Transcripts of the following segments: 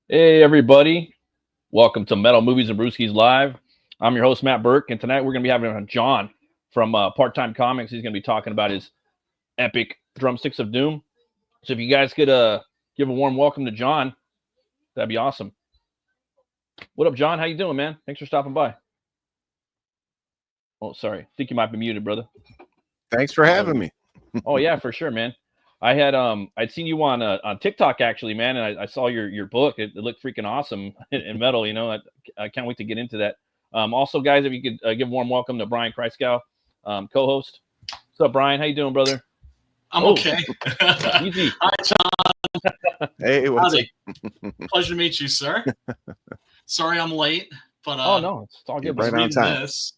Hey, everybody. Welcome to Metal Movies and Brewskis Live. I'm your host, Matt Burke, and tonight we're going to be having John from Part-Time Comics. He's going to be talking about his epic Drumsticks of Doom. So if you guys could give a warm welcome to John, that'd be awesome. What up, John? How you doing, man? Thanks for stopping by. Oh, sorry. I think you might be muted, brother. Thanks for having me. Oh, yeah, for sure, man. I'd seen you on TikTok actually, man, and I saw your book. It looked freaking awesome in metal. You know, I can't wait to get into that. Also, guys, if you could give a warm welcome to Brian Kreisgau, co-host. What's up, Brian? How you doing, brother? I'm okay. Easy. Hi, John. Hey, what's up? Pleasure to meet you, sir. Sorry I'm late, but oh no, it's all good. Right on time. This,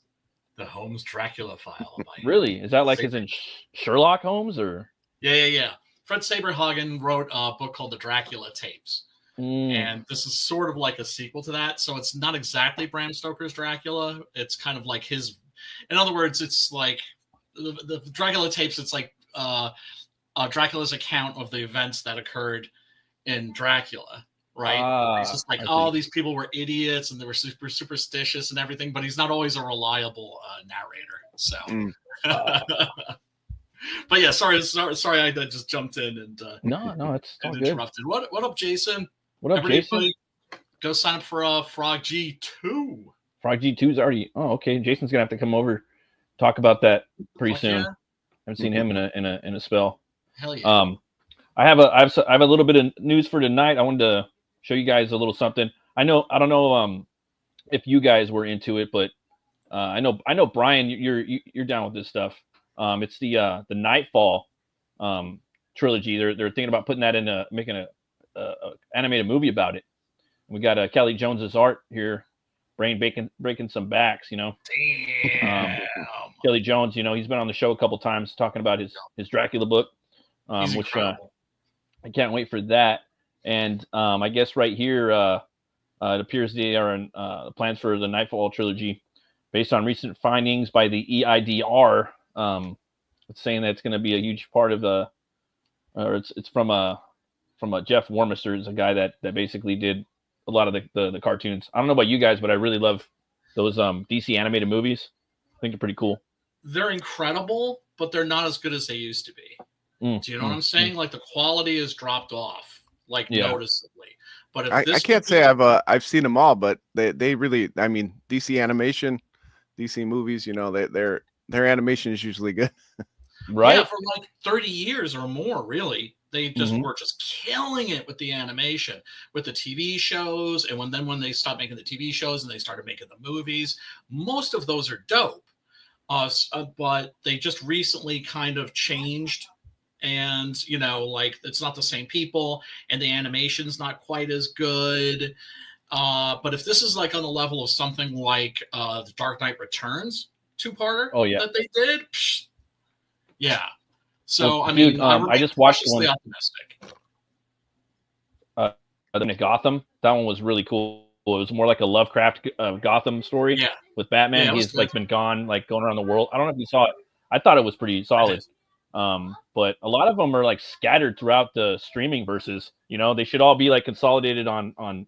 the Holmes Dracula file. Really? Is that like as in Sherlock Holmes or? Yeah. Fred Saberhagen wrote a book called The Dracula Tapes. And this is sort of like a sequel to that. So it's not exactly Bram Stoker's Dracula. It's kind of like his, in other words, it's like the Dracula Tapes. It's like Dracula's account of the events that occurred in Dracula, right? It's just like, these people were idiots and they were super superstitious and everything, but he's not always a reliable narrator. So But yeah, sorry, I just jumped in and No, it's all good. interrupted. What up, Jason? What up, Jason? Go sign up for Frog G2. Frog G2 is already. Oh, okay. Jason's gonna have to come over, talk about that pretty soon. Yeah. I haven't seen him in a spell. Hell yeah. I have a little bit of news for tonight. I wanted to show you guys a little something. I don't know if you guys were into it, but I know Brian, you're down with this stuff. It's the Nightfall trilogy. They're thinking about putting that in making a animated movie about it. We got Kelly Jones's art here, breaking some backs. You know, Damn. Kelly Jones. You know, he's been on the show a couple times talking about his Dracula book, which I can't wait for that. And I guess right here it appears they are in plans for the Nightfall trilogy based on recent findings by the EIDR. It's saying that it's going to be a huge part of the, or it's from a Jeff Warmester, is a guy that basically did a lot of the cartoons. I don't know about you guys, but I really love those DC animated movies. I think they're pretty cool. They're incredible, but they're not as good as they used to be. Do you know what I'm saying? Like the quality has dropped off, noticeably. But if I can't say I've seen them all, but they really, I mean, DC animation, DC movies, you know, their animation is usually good. Right? Yeah, for like 30 years or more, really. They just were just killing it with the animation, with the TV shows. And when they stopped making the TV shows and they started making the movies, most of those are dope. But they just recently kind of changed. And, you know, like it's not the same people and the animation's not quite as good. But if this is like on the level of something like The Dark Knight Returns two-parter that they did, yeah. So, I mean, I just watched one. Optimistic. The Gotham. That one was really cool. It was more like a Lovecraft Gotham story with Batman. He's like been gone, like going around the world. I don't know if you saw it. I thought it was pretty solid. But a lot of them are like scattered throughout the streaming verses. You know, they should all be like consolidated on on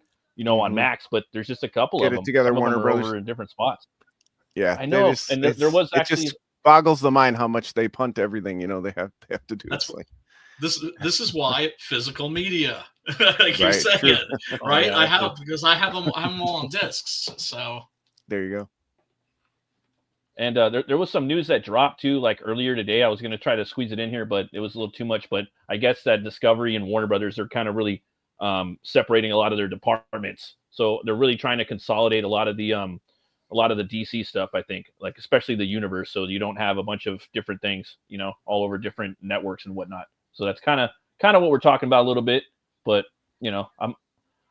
Max, but there's just a couple of them. Get it together, Warner Brothers, over in different spots. Yeah, I know. And there was actually. It just boggles the mind how much they punt everything. You know, they have to do. This is why physical media, like you said, right? Yeah, I have them all on discs. So there you go. And there was some news that dropped too, like earlier today. I was going to try to squeeze it in here, but it was a little too much. But I guess that Discovery and Warner Brothers are kind of really separating a lot of their departments. So they're really trying to consolidate a lot of the DC stuff, I think, like especially the universe. So you don't have a bunch of different things, you know, all over different networks and whatnot. So that's kind of what we're talking about a little bit. But you know,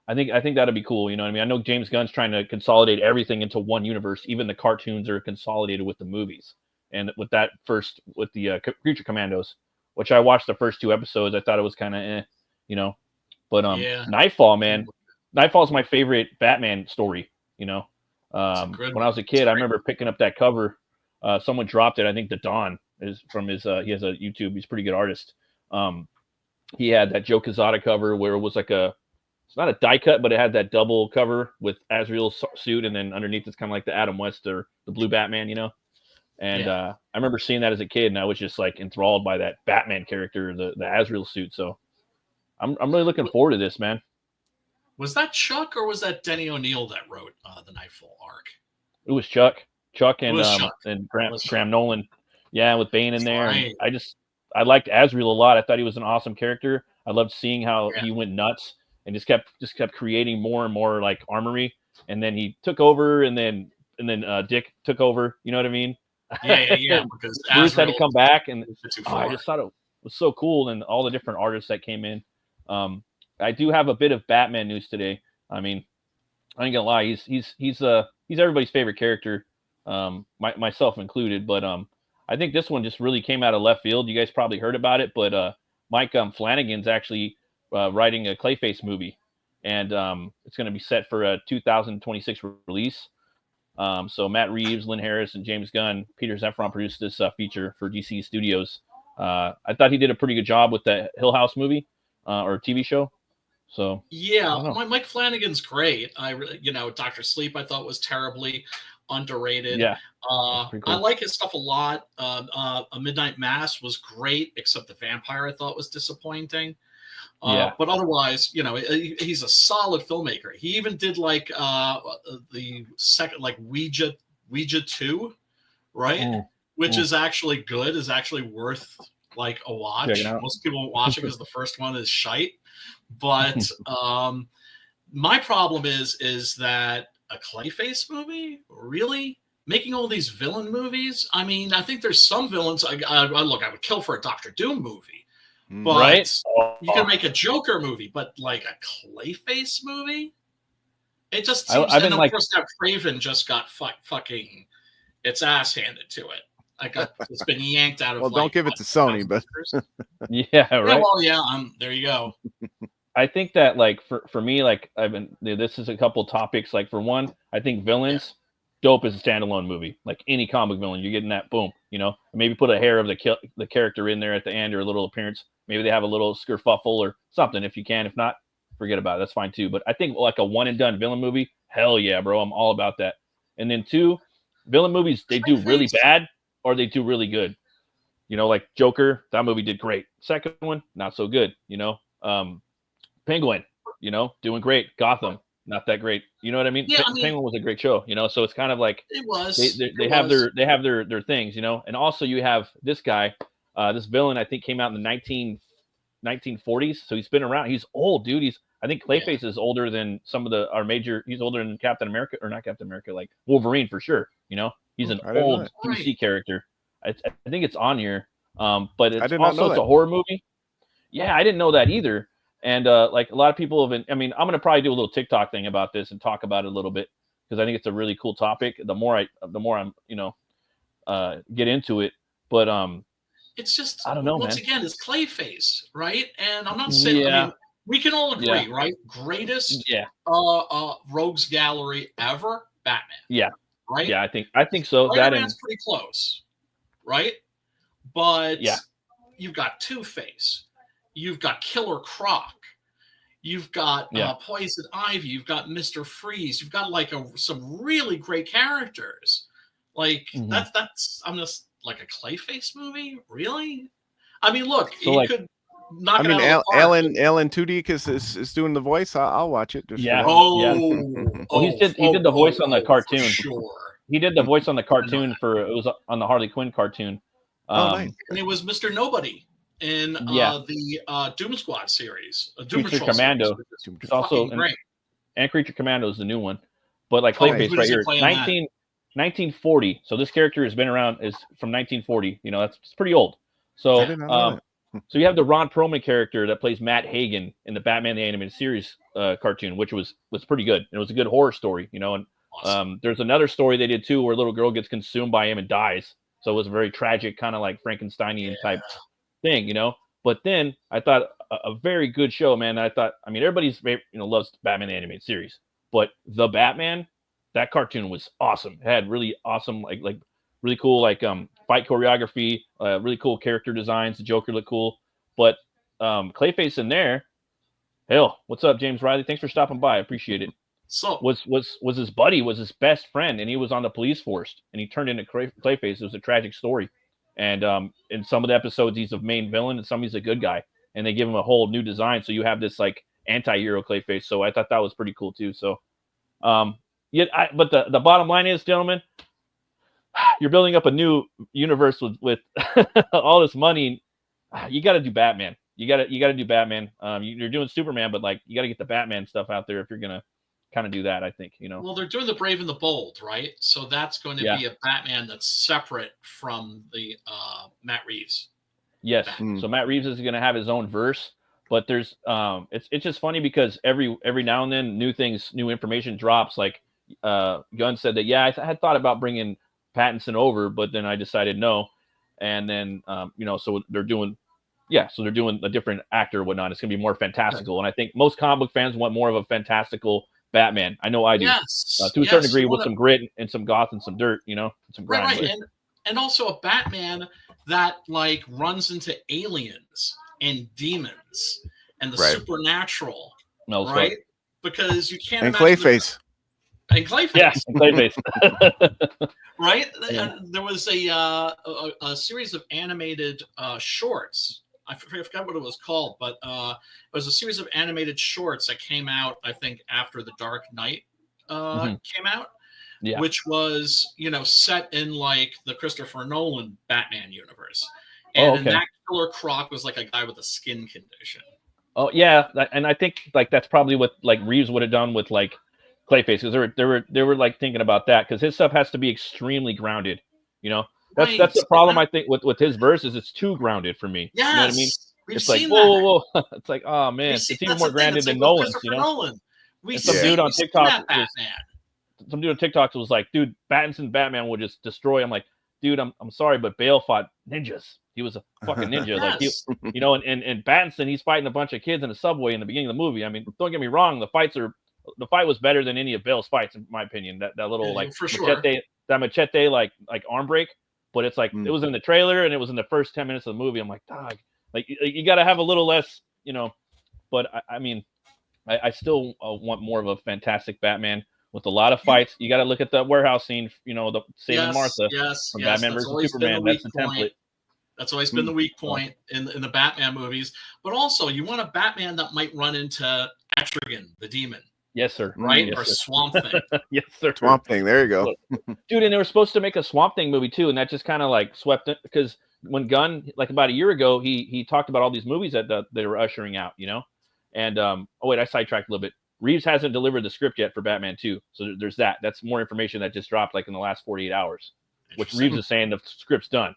I think that'd be cool. You know what I mean? I know James Gunn's trying to consolidate everything into one universe. Even the cartoons are consolidated with the movies. And with that with the Creature Commandos, which I watched the first 2 episodes, I thought it was kind of you know. But Nightfall, man, Nightfall is my favorite Batman story. You know, when I was a kid, I remember picking up that cover. Someone dropped it. I think the Dawn is from his. He has a YouTube. He's a pretty good artist. He had that Joe Quesada cover where it was like it's not a die cut, but it had that double cover with Azrael's suit, and then underneath it's kind of like the Adam West or the Blue Batman, you know. And I remember seeing that as a kid, and I was just like enthralled by that Batman character, the Azrael suit. So I'm really looking forward to this, man. Was that Chuck or was that Denny O'Neil that wrote the Nightfall arc? It was Chuck and Graham Nolan, with Bane in there. Right. And I liked Azrael a lot. I thought he was an awesome character. I loved seeing how he went nuts and just kept creating more and more like armory. And then he took over, and then Dick took over. You know what I mean? Yeah. Because Bruce had to come back, and I just thought it was so cool, and all the different artists that came in. I do have a bit of Batman news today. I mean, I ain't gonna lie, he's everybody's favorite character, myself included. But I think this one just really came out of left field. You guys probably heard about it, but Mike Flanagan's actually writing a Clayface movie, and it's going to be set for a 2026 release. So Matt Reeves, Lynn Harris, and James Gunn, Peter Zephron produced this feature for DC Studios. I thought he did a pretty good job with the Hill House movie or TV show. So Mike Flanagan's great. Dr. Sleep I thought was terribly underrated. Yeah, I like his stuff a lot. A Midnight Mass was great, except the vampire I thought was disappointing. But otherwise, you know, he's a solid filmmaker. He even did like the second, like Ouija 2, right? Which is actually good, is actually worth like a watch. Most people won't watch it because the first one is shite. But my problem is that a Clayface movie, really? Making all these villain movies? I mean, I think there's some villains. I would kill for a Dr. Doom movie. But right? You can make a Joker movie, but like a Clayface movie? It just seems, I've and been of course that Craven just got fucking its ass handed to it. It's been yanked out of. Well, don't give it to Sony, but yeah, right. There you go. I think that like for me, like this is a couple topics. Like for one, I think villains dope as a standalone movie. Like any comic villain, you're getting that boom. You know, maybe put a hair of the character in there at the end or a little appearance. Maybe they have a little skerfuffle or something if you can. If not, forget about it. That's fine too. But I think like a one and done villain movie, hell yeah, bro. I'm all about that. And then two, villain movies, they do really bad or they do really good. You know, like Joker, that movie did great. Second one, not so good. You know, Penguin, you know, doing great. Gotham, not that great. You know what I mean? Yeah, Penguin was a great show. You know, so it's kind of like it was. They have their things. You know, and also you have this guy. This villain, I think, came out in the 1940s. So he's been around. He's old, dude. I think Clayface is older than some of our major. He's older than Captain America, or not Captain America, like Wolverine for sure. You know, he's an old DC character. I think it's on here. But it's also a horror movie. Yeah, I didn't know that either. And like a lot of people have been. I mean, I'm gonna probably do a little TikTok thing about this and talk about it a little bit because I think it's a really cool topic. The more I'm get into it. But it's just, I don't know, once again, it's Clayface, right? And I'm not saying, I mean, we can all agree, right? Greatest rogues gallery ever, Batman. Yeah. Right? Yeah, I think so. Spider-Man's pretty close, right? But you've got Two-Face. You've got Killer Croc. You've got Poison Ivy. You've got Mr. Freeze. You've got like some really great characters. Like that's I'm just like a Clayface movie, really? I mean, look, so you could knock it out of the park. Alan Tudyk is doing the voice. I'll watch it. He did the voice on the cartoon. Sure. He did the voice on the cartoon it was on the Harley Quinn cartoon. Nice. And it was Mr. Nobody in the Doom Squad series. Creature Commando. It's also and Creature Commando is the new one. But like Clayface right here, 1940. So this character has been around is from 1940. You know, it's pretty old. So so you have the Ron Perlman character that plays Matt Hagen in the Batman the Animated Series cartoon, which was pretty good. It was a good horror story, you know. And awesome. There's another story they did too where a little girl gets consumed by him and dies. So it was a very tragic kind of like Frankensteinian type thing, you know. But then I thought a very good show, man. I thought, I mean, everybody's loves Batman the Animated Series, but the Batman, that cartoon was awesome. It had really awesome, like really cool, fight choreography, really cool character designs. The Joker looked cool, but Clayface in there. Hell, what's up, James Riley? Thanks for stopping by. I appreciate it. So was his buddy, was his best friend, and he was on the police force, and he turned into Clayface. It was a tragic story, and in some of the episodes he's the main villain, and some he's a good guy, and they give him a whole new design. So you have this like anti-hero Clayface. So I thought that was pretty cool too. So. But the bottom line is, gentlemen, you're building up a new universe with all this money. You got to do Batman. You got to do Batman. You're doing Superman, but like you got to get the Batman stuff out there if you're gonna kind of do that. I think Well, they're doing the Brave and the Bold, right? So that's going to be a Batman that's separate from the Matt Reeves. Yes. So Matt Reeves is gonna have his own verse. But there's it's just funny because every now and then new information drops. Like Gunn said that I had thought about bringing Pattinson over, but then I decided no. And then so they're doing a different actor or whatnot. It's gonna be more fantastical, and I think most comic book fans want more of a fantastical Batman. I know I do. Yes. To a certain degree, with some grit and some goth and some dirt, some grime. Right. And also a Batman that like runs into aliens and demons and the supernatural, right? Because you can't. And Clayface. And Clayface. Yeah, Clayface. Right? Yeah. There was a series of animated shorts. I forgot what it was called, but it was a series of animated shorts that came out, I think, after The Dark Knight came out, which was, set in like the Christopher Nolan Batman universe. And in that, Killer Croc was like a guy with a skin condition. Oh yeah, and I think like that's probably what like Reeves would have done with like Clayface, because they were like thinking about that, because his stuff has to be extremely grounded. That's the problem I think with his verses. It's too grounded for me. Yes, you know what I mean? It's like whoa. It's like, oh man, it's even more grounded than Nolan's. Nolan. Some dude on TikTok was like, dude, Pattinson Batman will just destroy. I'm like, dude, I'm sorry, but Bale fought ninjas. He was a fucking ninja. Yes. Like and Pattinson, he's fighting a bunch of kids in a subway in the beginning of the movie. I mean, don't get me wrong, the fight was better than any of Bale's fights, in my opinion. That little machete like arm break, but it's like it was in the trailer and it was in the first 10 minutes of the movie. I'm like, dog, like you got to have a little less, But I mean, I still want more of a fantastic Batman with a lot of fights. You got to look at the warehouse scene, the saving Martha. From Batman versus Superman. That's the template. That's always been the weak point in the Batman movies. But also, you want a Batman that might run into Etrigan, the demon. Yes, sir. Right? Yes, or sir. Swamp Thing. Yes, sir. Swamp Thing. There you go. Dude, and they were supposed to make a Swamp Thing movie too, and that just kind of like swept it, because when Gunn, like about a year ago, he talked about all these movies that they were ushering out, And I sidetracked a little bit. Reeves hasn't delivered the script yet for Batman 2, so there's that. That's more information that just dropped like in the last 48 hours, which Reeves is saying the script's done.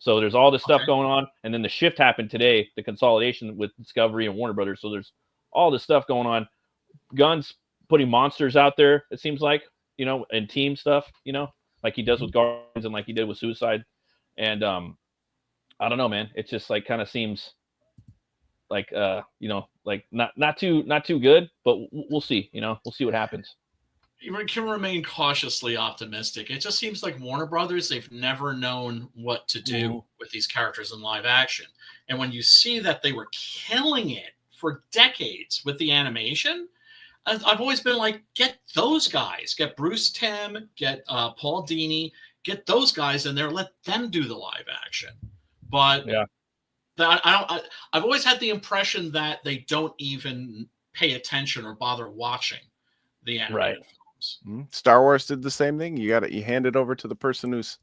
So there's all this stuff going on, and then the shift happened today, the consolidation with Discovery and Warner Brothers. So there's all this stuff going on. Gunn's putting monsters out there, it seems like, and team stuff, like he does with Guardians and like he did with Suicide. And I don't know, man. It just like kind of seems like like not too good, but we'll see. We'll see what happens. You can remain cautiously optimistic. It just seems like Warner Brothers, they've never known what to do with these characters in live action. And when you see that they were killing it for decades with the animation, I've always been like, get those guys, get Bruce Timm, get Paul Dini, get those guys in there, let them do the live action. But I've always had the impression that they don't even pay attention or bother watching the animated films. Star Wars did the same thing. You hand it over to the person who's,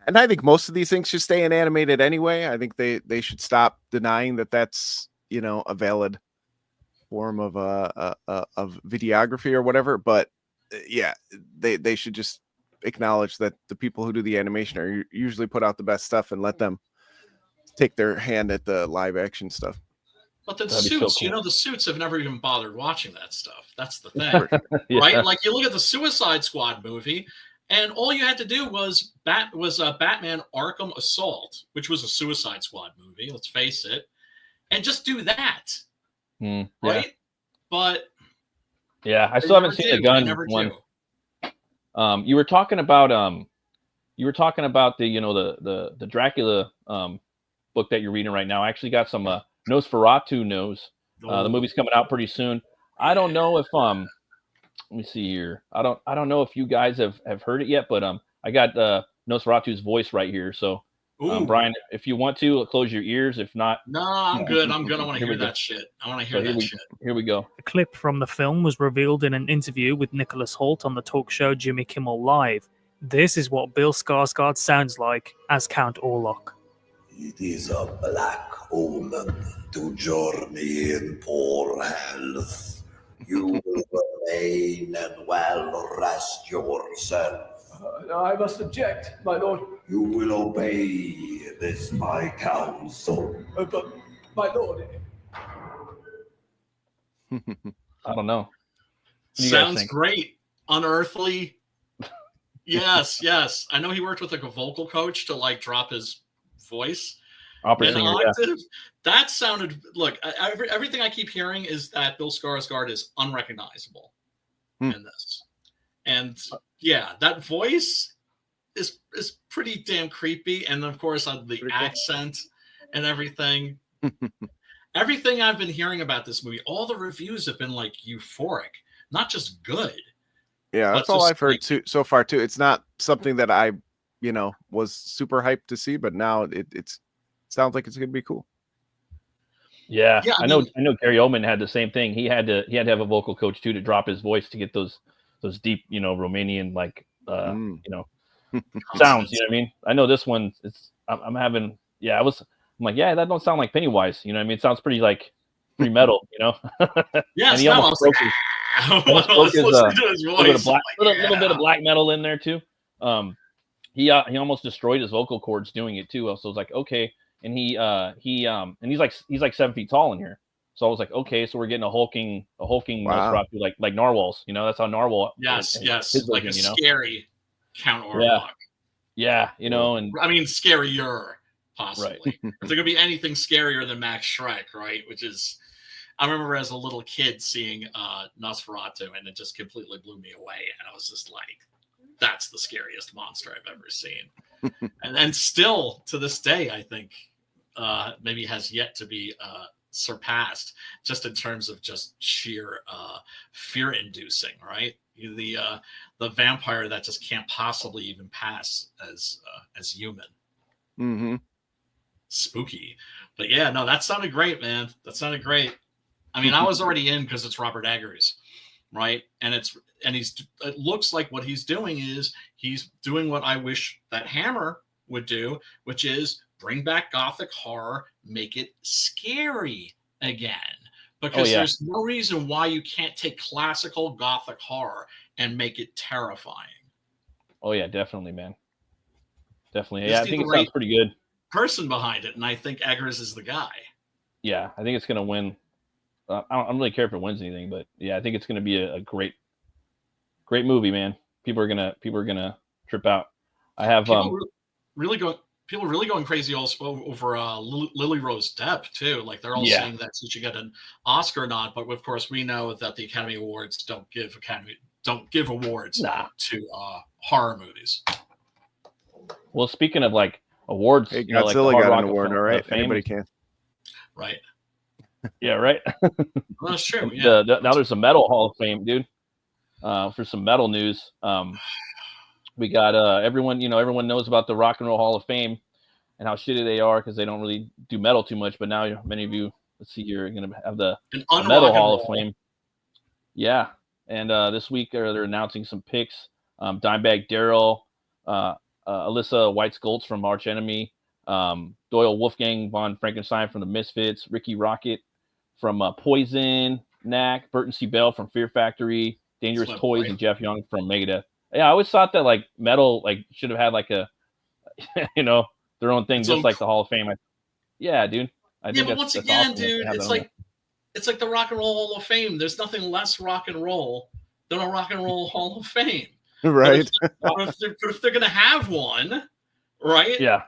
and I think most of these things should stay in animated anyway. I think they should stop denying that that's a valid form of videography or whatever. But yeah, they should just acknowledge that the people who do the animation are usually put out the best stuff and let them take their hand at the live action stuff. But the suits, so cool. The suits have never even bothered watching that stuff. That's the thing, right? Like you look at the Suicide Squad movie, and all you had to do was Batman Arkham Assault, which was a Suicide Squad movie. Let's face it, and just do that, right? But I still haven't seen the Gun one. You were talking about the the Dracula book that you're reading right now. I actually got some Nosferatu news. The movie's coming out pretty soon. I don't know if let me see here. I don't know if you guys have heard it yet, but I got Nosferatu's voice right here. So Brian, if you want to close your ears, if not, no, I'm good. I want to hear that shit. I want to hear that shit. Here we go. A clip from the film was revealed in an interview with Nicholas Hoult on the talk show Jimmy Kimmel Live. This is what Bill Skarsgård sounds like as Count Orlok. It is a black omen to journey in poor health. You will remain and well rest yourself. I must object, my lord. You will obey this my counsel. But, my lord... I don't know. Sounds great. Unearthly. Yes. I know he worked with like a vocal coach to like drop his voice and octave. That sounded, look, everything I keep hearing is that Bill Skarsgård is unrecognizable in this. And that voice is pretty damn creepy. And of course the accent and everything. Everything I've been hearing about this movie, all the reviews have been like euphoric, not just good. Yeah, that's all I've heard too, so far too. It's not something that I, was super hyped to see, but now it sounds like it's gonna be cool. Yeah, I know Gary Oldman had the same thing. He had to have a vocal coach too to drop his voice to get those deep, Romanian like sounds. You know what I mean? I know this one. I'm having. Yeah, I'm like, yeah, that don't sound like Pennywise. You know what I mean? It sounds pretty metal. Yeah, and he almost broke his little bit of black metal in there too. He almost destroyed his vocal cords doing it too. So I was like, okay. And he's like 7 feet tall in here. So I was like, okay, so we're getting a hulking Nosferatu like narwhals. That's how narwhal. Yes, like a scary Count Orlok. Yeah, and I mean scarier possibly. Right. If there could be anything scarier than Max Schreck, right? Which is, I remember as a little kid seeing Nosferatu, and it just completely blew me away. And I was just like, that's the scariest monster I've ever seen. and still to this day, I think maybe has yet to be surpassed, just in terms of just sheer fear-inducing, right? The vampire that just can't possibly even pass as human. Mm-hmm. Spooky. But yeah, no, that sounded great, man. That sounded great. I mean, I was already in because it's Robert Eggers, right? And it looks like what he's doing is he's doing what I wish that Hammer would do, which is bring back Gothic horror, make it scary again. Because there's no reason why you can't take classical Gothic horror and make it terrifying. Oh yeah, definitely, man. Definitely. Yeah, I think it sounds pretty good. Person behind it, and I think Eggers is the guy. Yeah, I think it's gonna win. I don't really care if it wins anything, but yeah, I think it's gonna be a great movie, man. People are gonna trip out. I have people really going crazy also over Lily Rose Depp too. Like they're all saying that she should get an Oscar nod, but of course we know that the Academy Awards don't give awards to horror movies. Well, speaking of like awards, hey, Godzilla got an award, all right? Anybody can. Right. Yeah, right. Well, that's true. Yeah. Now there's a Metal Hall of Fame, dude. For some metal news, we got everyone knows about the Rock and Roll Hall of Fame and how shitty they are because they don't really do metal too much. But now many of you, let's see, you're going to have the Metal Hall of Fame. Yeah, and this week they're announcing some picks. Dimebag Darrell, Alyssa White-Skoltz from Arch Enemy, Doyle Wolfgang von Frankenstein from the Misfits, Ricky Rocket from Poison, Knack, Burton C. Bell from Fear Factory, Dangerous Toys, and Jeff Young from Megadeth. Yeah, I always thought that like metal should have had like a their own thing, just like the Hall of Fame. Yeah, dude. I think but once again, dude, it's like the Rock and Roll Hall of Fame. There's nothing less rock and roll than a Rock and Roll Hall of Fame. Right. But if they're gonna have one, right? Yeah.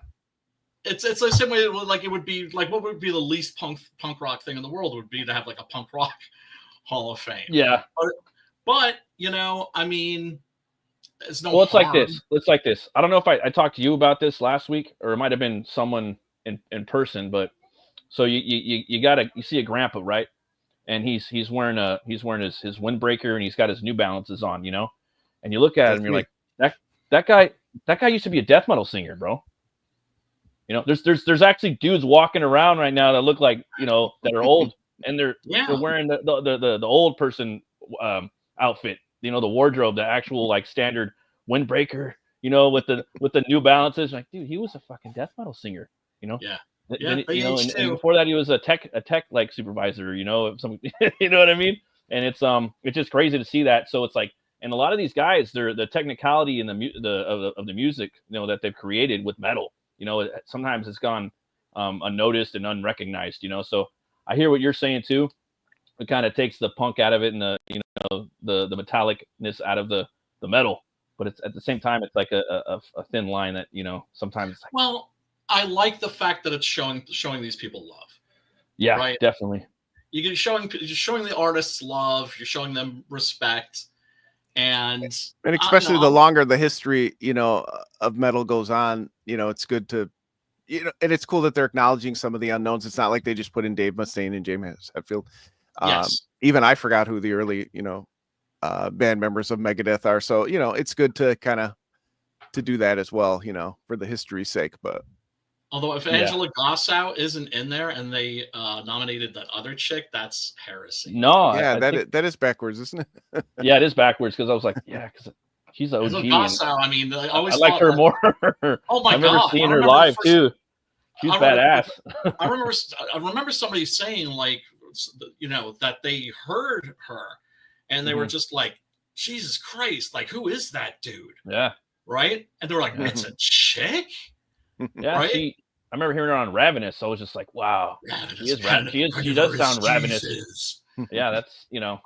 It's the same way like it would be like what would be the least punk rock thing in the world would be to have like a punk rock Hall of Fame. Yeah. But I mean, it's no. Well, it's like this. It's like this. I don't know if I talked to you about this last week, or it might have been someone in person. But so you see a grandpa, right? And he's wearing his windbreaker, and he's got his New Balances on, And you look at him, you're like, that guy used to be a death metal singer, bro. There's actually dudes walking around right now that look like that are old, and they're wearing the old person outfit, the wardrobe, the actual like standard windbreaker, with the New Balances. Like, dude, he was a fucking death metal singer, Yeah. And before that he was a tech like supervisor, some you know what I mean? And it's just crazy to see that. So it's like, and a lot of these guys, they're the technicality and of the music, that they've created with metal, sometimes it's gone unnoticed and unrecognized, So I hear what you're saying too. It kind of takes the punk out of it and the metallicness out of the metal, but it's at the same time it's like a thin line that sometimes it's like, well, I like the fact that it's showing these people love. Yeah, right? Definitely. You're showing the artists love, you're showing them respect, and especially the longer the history of metal goes on, it's good to and it's cool that they're acknowledging some of the unknowns. It's not like they just put in Dave Mustaine and James Hetfield. Yes. Even I forgot who the early band members of Megadeth are. So, you know, it's good to kind of to do that as well, you know, for the history's sake. But although if Angela Gossow isn't in there and they nominated that other chick, that's heresy. No, yeah, that is backwards, isn't it? Yeah, it is backwards because I was like, yeah, because she's an OG. Gossow, I mean, I always liked her more. Oh my I remember God. seeing her live too. She's badass. I remember somebody saying, like, you know, that they heard her and they were just like, Jesus Christ, like, who is that dude? Yeah. Right? And they were like, it's a chick? Yeah, right? I remember hearing her on Ravenous, so I was just like, wow. She does sound ravenous. Yeah, that's, you know,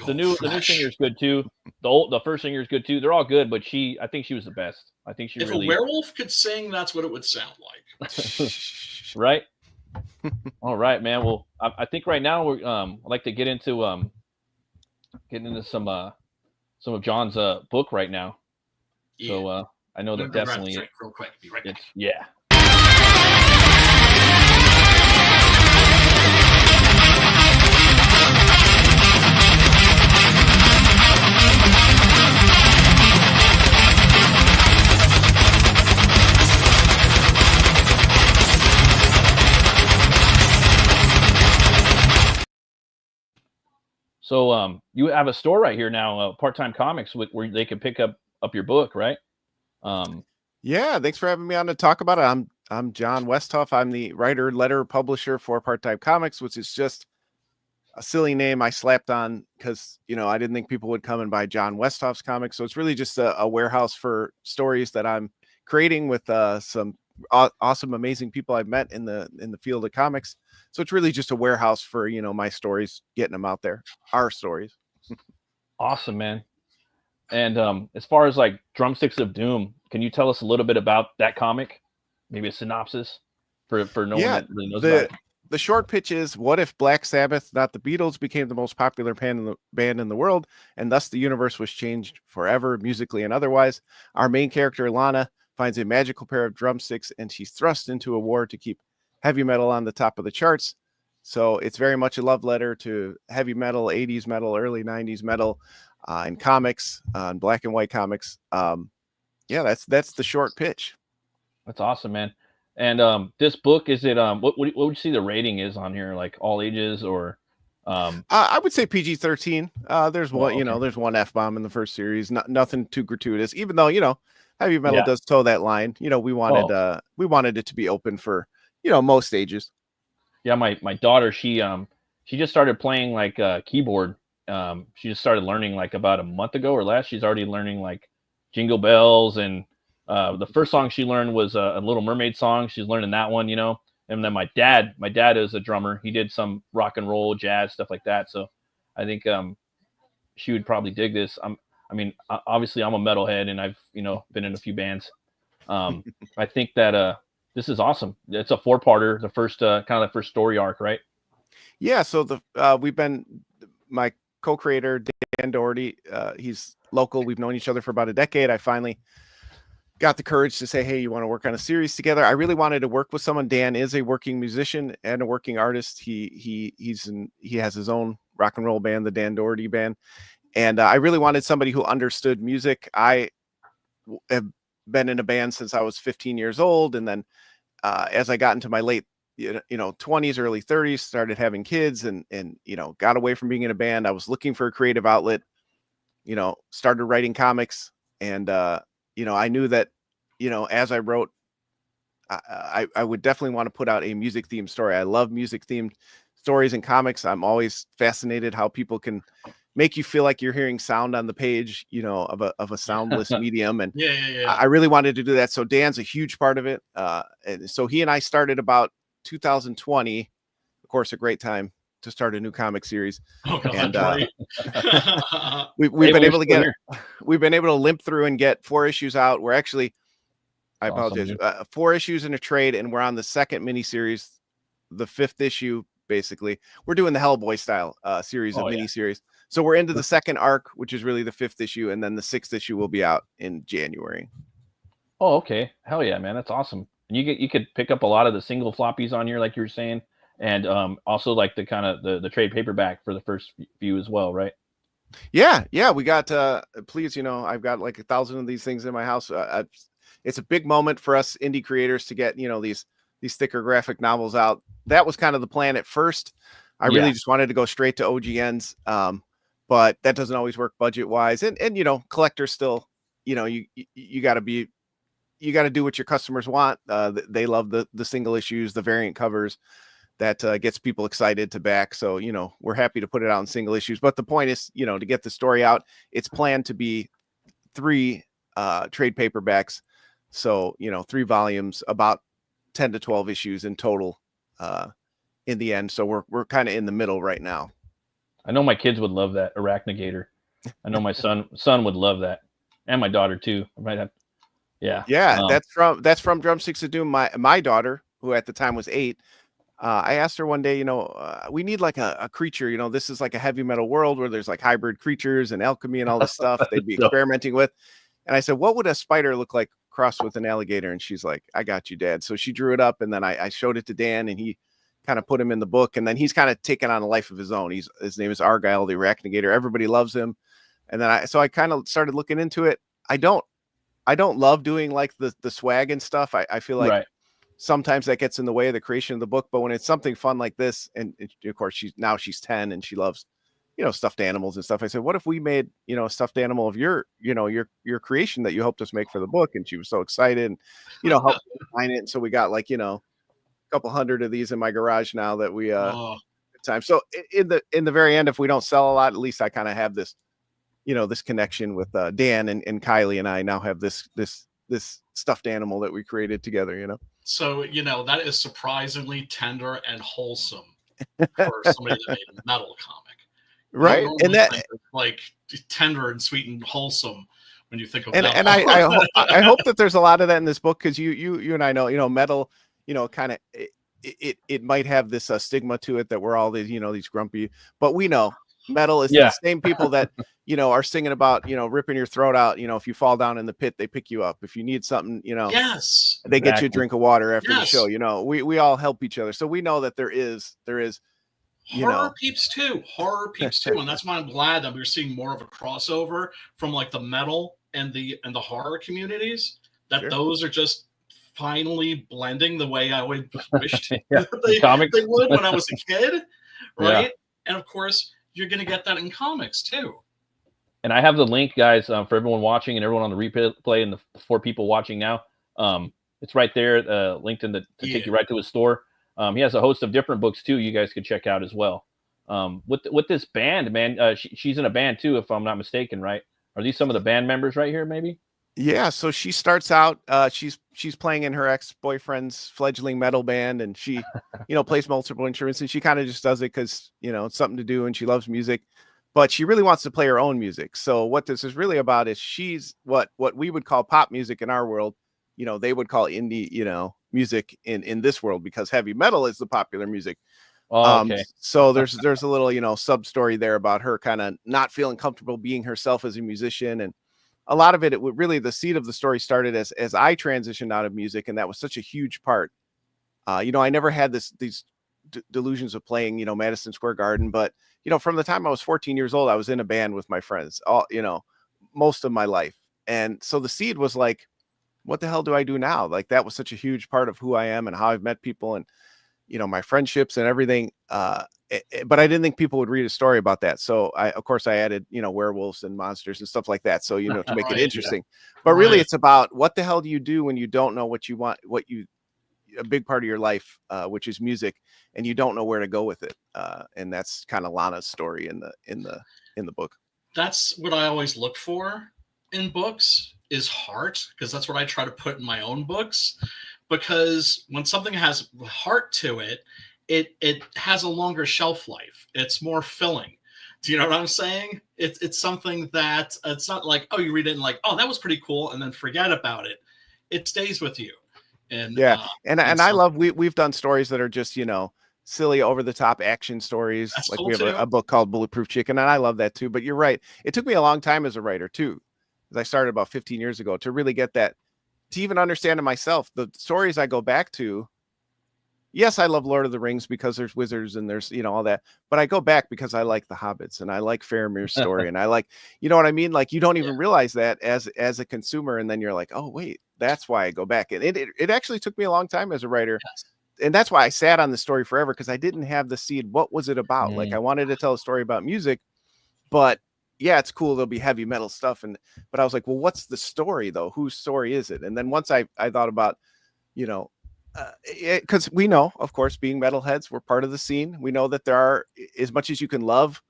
the new singer is good too. The first singer is good too. They're all good, but I think she was the best. I think she if really. If a werewolf could sing, that's what it would sound like. Right. All right, man. Well, I think right now we're I'd like to get into some of John's book right now. Yeah. So I know that definitely real quick. Be right back. Yeah. So you have a store right here now, Part-Time Comics, where they can pick up your book, right? Yeah, thanks for having me on to talk about it. I'm John Westhoff. I'm the writer, letter publisher for Part-Time Comics, which is just a silly name I slapped on because, you know, I didn't think people would come and buy John Westhoff's comics. So it's really just a warehouse for stories that I'm creating with some awesome, amazing people I've met in the field of comics. So it's really just a warehouse for, you know, my stories, getting them out there, our stories. Awesome, man. And as far as like Drumsticks of Doom, can you tell us a little bit about that comic? Maybe a synopsis for no one that really knows about it. The short pitch is, what if Black Sabbath, not the Beatles, became the most popular band in the world, and thus the universe was changed forever, musically and otherwise? Our main character, Lana, finds a magical pair of drumsticks, and she's thrust into a war to keep heavy metal on the top of the charts. So it's very much a love letter to heavy metal, 80s metal, early 90s metal, and comics, and black and white comics. Yeah, that's the short pitch. That's awesome, man. And this book, is it what would you see the rating is on here, like all ages or I would say PG-13. There's one, you know, there's one F-bomb in the first series, nothing too gratuitous, even though, you know, heavy metal does toe that line. You know, we wanted it to be open for, you know, most ages. Yeah, my daughter, she just started playing like keyboard. She just started learning like about a month ago or less. She's already learning like Jingle Bells, and the first song she learned was a Little Mermaid song. She's learning that one, you know. And then my dad is a drummer. He did some rock and roll, jazz, stuff like that. So I think she would probably dig this. I mean, obviously I'm a metalhead and I've, you know, been in a few bands. I think that this is awesome. It's a 4-parter, the first kind of the first story arc, right? Yeah. So we've been, my co-creator Dan Doherty, he's local. We've known each other for about a decade. I finally got the courage to say, hey, you want to work on a series together? I really wanted to work with someone. Dan is a working musician and a working artist. He has his own rock and roll band, the Dan Doherty Band. And I really wanted somebody who understood music. I have been in a band since I was 15 years old. And then as I got into my late, 20s, early 30s, started having kids and, you know, got away from being in a band. I was looking for a creative outlet, you know, started writing comics. And, you know, I knew that, you know, as I wrote, I would definitely want to put out a music themed story. I love music themed stories and comics. I'm always fascinated how people can make you feel like you're hearing sound on the page, you know, of a soundless medium. And I really wanted to do that. So Dan's a huge part of it. And so he and I started about 2020, of course, a great time to start a new comic series. And we've been able to limp through and get 4 issues out. We're actually, I apologize, 4 issues in a trade, and we're on the second miniseries, the 5th issue. Basically, we're doing the Hellboy style series of miniseries. So we're into the second arc, which is really the 5th issue, and then the 6th issue will be out in January. Oh, okay. Hell yeah, man. That's awesome. And you could pick up a lot of the single floppies on here, like you were saying, and also like the kind of the trade paperback for the first few as well, right? Yeah, we got please, I've got like 1,000 of these things in my house. It's a big moment for us indie creators to get, these thicker graphic novels out. That was kind of the plan at first. I really just wanted to go straight to OGNs. But that doesn't always work budget wise. And collectors still, you got to do what your customers want. They love the single issues, the variant covers. That gets people excited to back. So, we're happy to put it out in single issues. But the point is, to get the story out, it's planned to be 3 trade paperbacks. So, 3 volumes, about 10 to 12 issues in total in the end. So we're kind of in the middle right now. I know my kids would love that Arachnigator. I know my son would love that, and my daughter too. I might have, yeah. That's from Drumsticks of Doom. My daughter, who at the time was 8. I asked her one day, we need like a creature, this is like a heavy metal world where there's like hybrid creatures and alchemy and all this stuff they'd be experimenting with. And I said, what would a spider look like crossed with an alligator? And she's like, I got you, Dad. So she drew it up, and then I showed it to Dan, and he kind of put him in the book. And then he's kind of taken on a life of his own. His name is Argyle, the Arachnigator. Everybody loves him. And then I kind of started looking into it. I don't love doing like the swag and stuff. I feel like sometimes that gets in the way of the creation of the book. But when it's something fun like this, and of course she's 10 and she loves, stuffed animals and stuff. I said, what if we made, a stuffed animal of your creation that you helped us make for the book? And she was so excited and, helped design it. And so we got like, a couple hundred of these in my garage now that we, time. So in the very end, if we don't sell a lot, at least I kind of have this, this connection with Dan and Kylie, and I now have this stuffed animal that we created together, So, that is surprisingly tender and wholesome for somebody that made a metal comic. Right. And that like tender and sweet and wholesome when you think of and, metal. and I hope that there's a lot of that in this book, because you and I know, metal, kind of it might have this stigma to it that we're all these, these grumpy, but we know metal is the same people that, are singing about, ripping your throat out. If you fall down in the pit, they pick you up. If you need something, yes, they get you a drink of water after the show. We all help each other. So we know that there is horror peeps too, and that's why I'm glad that we're seeing more of a crossover from like the metal and the horror communities. That those are just finally blending the way I would wished they would when I was a kid, right? Yeah. And of course, you're going to get that in comics too. And I have the link, guys, for everyone watching and everyone on the replay and the 4 people watching now. It's right there, linked in to take you right to his store. He has a host of different books too. You guys could check out as well. With this band, man, she's in a band too, if I'm not mistaken, right? Are these some of the band members right here, maybe? Yeah. So she starts out. She's playing in her ex-boyfriend's fledgling metal band, and she, plays multiple instruments, and she kind of just does it because it's something to do, and she loves music, but she really wants to play her own music. So what this is really about is she's what we would call pop music in our world. They would call indie, music in this world, because heavy metal is the popular music. Okay. So there's a little, sub story there about her kind of not feeling comfortable being herself as a musician. And a lot of it really, the seed of the story started as I transitioned out of music. And that was such a huge part. I never had these delusions of playing, Madison Square Garden, but, from the time I was 14 years old, I was in a band with my friends, most of my life. And so the seed was like, what the hell do I do now? Like, that was such a huge part of who I am and how I've met people and, my friendships and everything. But I didn't think people would read a story about that. So of course I added, werewolves and monsters and stuff like that. So, to make it interesting, but really it's about what the hell do you do when you don't know what you want, a big part of your life, which is music, and you don't know where to go with it. And that's kind of Lana's story in the book. That's what I always look for in books, is heart, because that's what I try to put in my own books. Because when something has heart to it, it has a longer shelf life. It's more filling. Do you know what I'm saying? It's something that it's not like, oh, you read it and like, oh, that was pretty cool, and then forget about it. It stays with you. And and I love we've done stories that are just silly, over the top action stories. That's like cool we have too. a book called Bulletproof Chicken, and I love that too. But you're right, it took me a long time as a writer too, because I started about 15 years ago to really get that, to even understand it myself. The stories I go back to, yes, I love Lord of the Rings because there's wizards and there's, you know, all that. But I go back because I like the Hobbits and I like Faramir's story and I like, you know what I mean? Like you don't even realize that as a consumer, and then you're like, oh wait, that's why I go back. And it actually took me a long time as a writer. Yes. And that's why I sat on the story forever, because I didn't have the seed. What was it about? Like I wanted to tell a story about music, but yeah, it's cool. There'll be heavy metal stuff. But I was like, well, what's the story though? Whose story is it? And then once I thought about, you know, because we know, of course, being metalheads, we're part of the scene. We know that there are, as much as you can love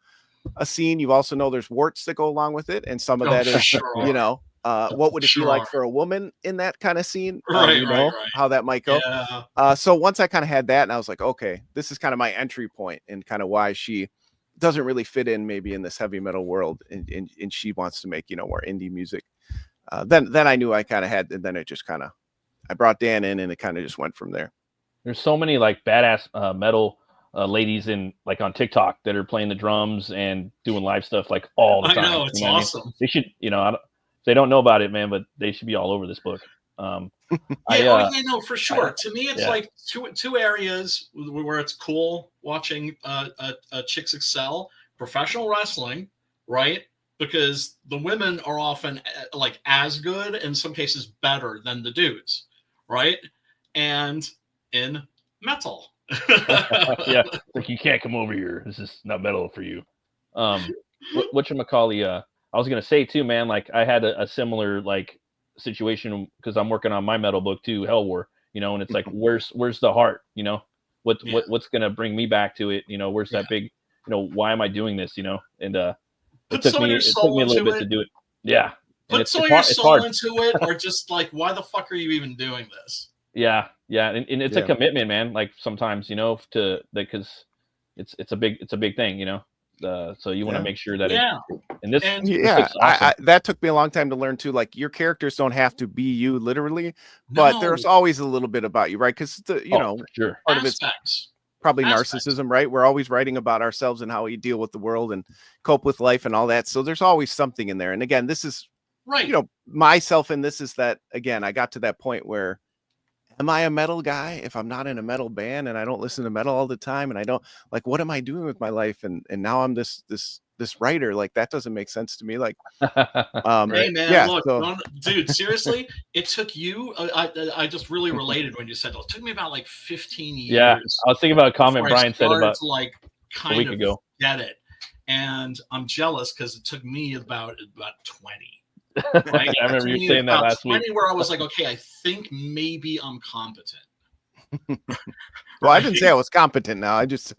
a scene, you also know there's warts that go along with it. And some of that is, you know, what would it be like for a woman in that kind of scene? You know, how that might go. Yeah. So once I kind of had that, and I was like, okay, this is kind of my entry point and kind of why she doesn't really fit in maybe in this heavy metal world, and she wants to make, you know, more indie music. Then I knew I kind of had, and then it just kind of, I brought Dan in and it kind of just went from there. There's so many like badass metal ladies in like on TikTok that are playing the drums and doing live stuff like all the time. I know, it's awesome. I mean? They should, you know, they don't know about it, man, but they should be all over this book. Yeah, no, for sure. To me, it's like two areas where it's cool watching chicks excel: professional wrestling, right? Because the women are often like as good, in some cases better than the dudes, right? And in metal. Yeah, like you can't come over here. This is not metal for you. Whatchamacallit, I was gonna say too, man. Like I had a similar like situation because I'm working on my metal book too, Hell War. You know, and it's like where's the heart? You know, what's gonna bring me back to it? You know, where's that big? You know, why am I doing this? You know, and it took me a little bit to do it. Yeah. Put some of your soul into it, or just like, why the fuck are you even doing this? Yeah, and it's a commitment, man. Like sometimes, you know, because it's a big thing, you know. So you want to make sure that that took me a long time to learn too. Like your characters don't have to be you literally, but there's always a little bit about you, right? Because you know, part of it's probably narcissism, right? We're always writing about ourselves and how we deal with the world and cope with life and all that. So there's always something in there. And again, this is you know, myself, and this is that again, I got to that point where, am I a metal guy if I'm not in a metal band and I don't listen to metal all the time and I don't like, what am I doing with my life? And now I'm this writer. Like that doesn't make sense to me. Like, hey man, look, dude, seriously, it took you. I just really related when you said it took me about like 15 years. Yeah, I was thinking about a comment Brian said about to like kind a week ago. Get it, and I'm jealous because it took me about 20. Right? I remember you saying that last week. Where I was like, okay, I think maybe I'm competent. Well, I didn't say I was competent. Now I just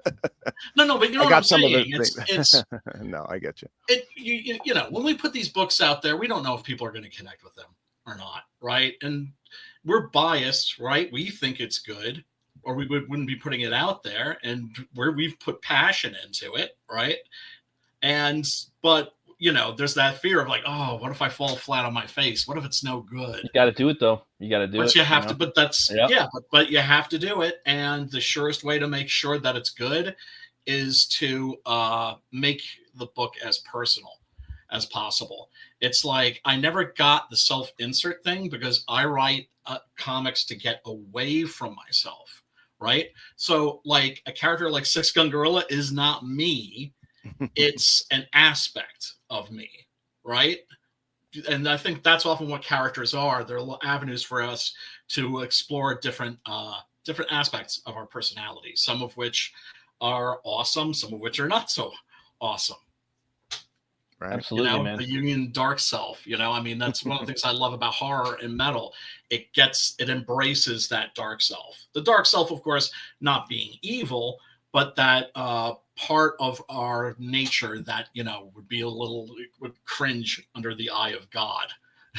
no, but you know what I'm saying. It's no, I get you. You know, when we put these books out there, we don't know if people are going to connect with them or not, right? And we're biased, right? We think it's good, or we wouldn't be putting it out there, and we've put passion into it, right? But you know, there's that fear of like, oh, what if I fall flat on my face? What if it's no good? You got to do it though. You got to do it. But you have to. But that's but you have to do it. And the surest way to make sure that it's good is to make the book as personal as possible. It's like I never got the self-insert thing because I write comics to get away from myself, right? So like a character like Six Gun Gorilla is not me. It's an aspect of me, right? And I think that's often what characters are. They're avenues for us to explore different aspects of our personality, some of which are awesome, some of which are not so awesome. Right. Absolutely, you know, man. The Union dark self, you know, I mean, that's one of the things I love about horror and metal. It embraces that dark self. The dark self, of course, not being evil, but that part of our nature that, you know, would cringe under the eye of God.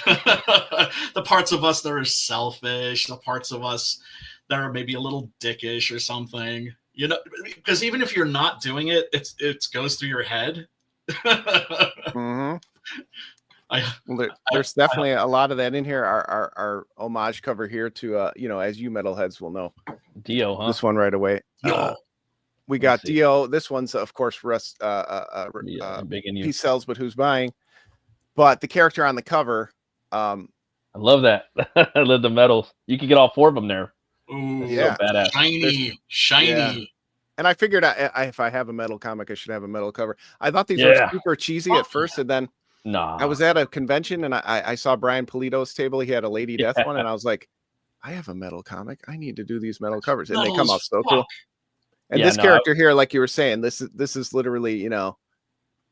The parts of us that are selfish, the parts of us that are maybe a little dickish or something, you know, because even if you're not doing it, it goes through your head. Mm-hmm. There's definitely a lot of that in here. Our homage cover here to, you know, as you metalheads will know, Dio, huh? This one right away. We got Dio. This one's, of course, for us. Big in you. He sells, but who's buying? But the character on the cover. I love that. I love the medals. You can get all 4 of them there. Ooh, Yeah. So badass. shiny. Yeah. And I figured if I have a metal comic, I should have a metal cover. I thought these Yeah. were super cheesy at first, and then Nah. I was at a convention and I saw Brian Polito's table. He had a Lady Death one, and I was like, I have a metal comic. I need to do these metal covers, and they Metal come as out so fuck. cool. And Yeah, this no, character here, like you were saying, this is literally, you know,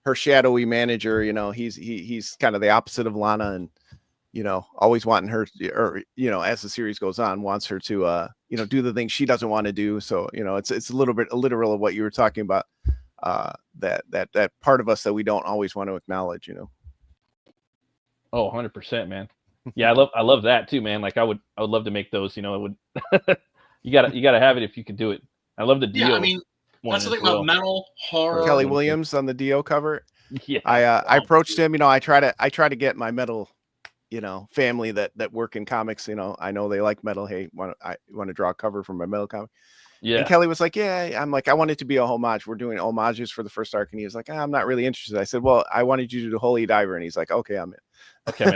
her shadowy manager. You know, he's kind of the opposite of Lana, and you know, always wanting her, or you know, as the series goes on, wants her to you know, do the things she doesn't want to do. So you know, it's a little bit literal of what you were talking about, that part of us that we don't always want to acknowledge. You know. Oh, 100%, man. Yeah, I love that too, man. Like I would love to make those. You know, it would. you gotta have it if you can do it. I love the deal. Yeah, I mean, that's the thing about metal horror. Kelly Williams on the Dio cover. Yeah, I approached him. You know, I try to get my metal, you know, family that work in comics. You know, I know they like metal. Hey, I want to draw a cover for my metal comic. yeah. And Kelly was like, yeah. I'm like, I want it to be a homage. We're doing homages for the first arc, and he was like, I'm not really interested. I said, well, I wanted you to do Holy Diver, and he's like, okay, I'm in. Okay, man.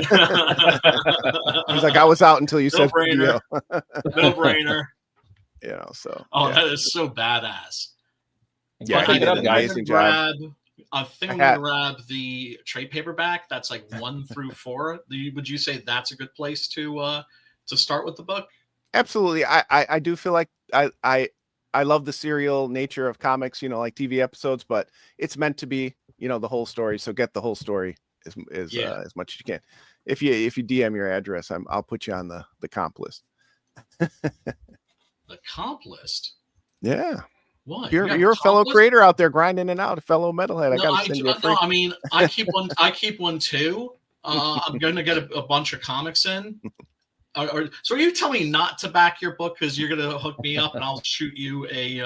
He's like, I was out until you said No-brainer. Dio. No brainer. You know, so Oh, yeah. that is so badass. Yeah, Pick he it did up, an guys. amazing job. I think I'm I had- gonna grab the trade paperback. That's like 1 through 4. Would you say that's a good place to start with the book? Absolutely. I do feel like I love the serial nature of comics, you know, like TV episodes, but it's meant to be, you know, the whole story. So get the whole story as much as you can. If you DM your address, I'll put you on the comp list. The comp list. Yeah. What? You're You got a fellow comp list? creator out there grinding it out, a fellow metalhead. I No, gotta send you a free. no, I mean, I keep one. I keep one too. I'm going to get a bunch of comics in. So are you telling me not to back your book because you're going to hook me up and I'll shoot you a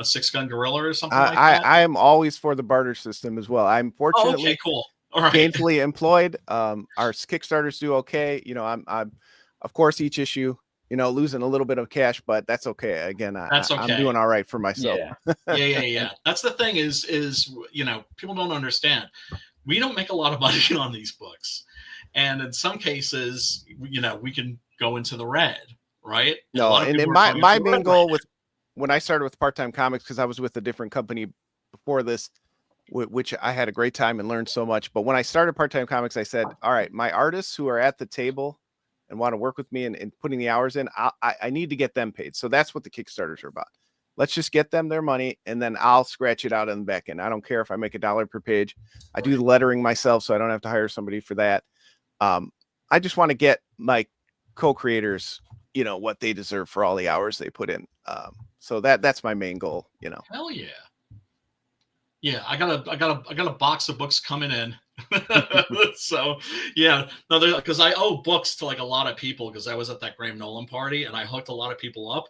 6-gun gorilla or something like that? I am always for the barter system as well. I'm Oh, fortunately okay, cool. All right. gainfully employed. Our Kickstarters do okay. You know, I'm of course each issue, you know, losing a little bit of cash, but that's okay. Again, That's okay. I'm doing all right for myself. Yeah. Yeah. That's the thing is you know, people don't understand. We don't make a lot of money on these books. And in some cases, you know, we can go into the red, right? No, and my main goal with when I started with Part-Time Comics, because I was with a different company before this, which I had a great time and learned so much. But when I started Part-Time Comics, I said, all right, my artists who are at the table and want to work with me and putting the hours in, I need to get them paid. So that's what the Kickstarters are about. Let's just get them their money, and then I'll scratch it out on the back end. I don't care if I make $1 per page. I do the lettering myself, so I don't have to hire somebody for that. I just want to get my co-creators, you know, what they deserve for all the hours they put in. So that's my main goal, you know. Hell yeah. Yeah, I got a box of books coming in. So yeah, no, because I owe books to like a lot of people because I was at that Graham Nolan party and I hooked a lot of people up.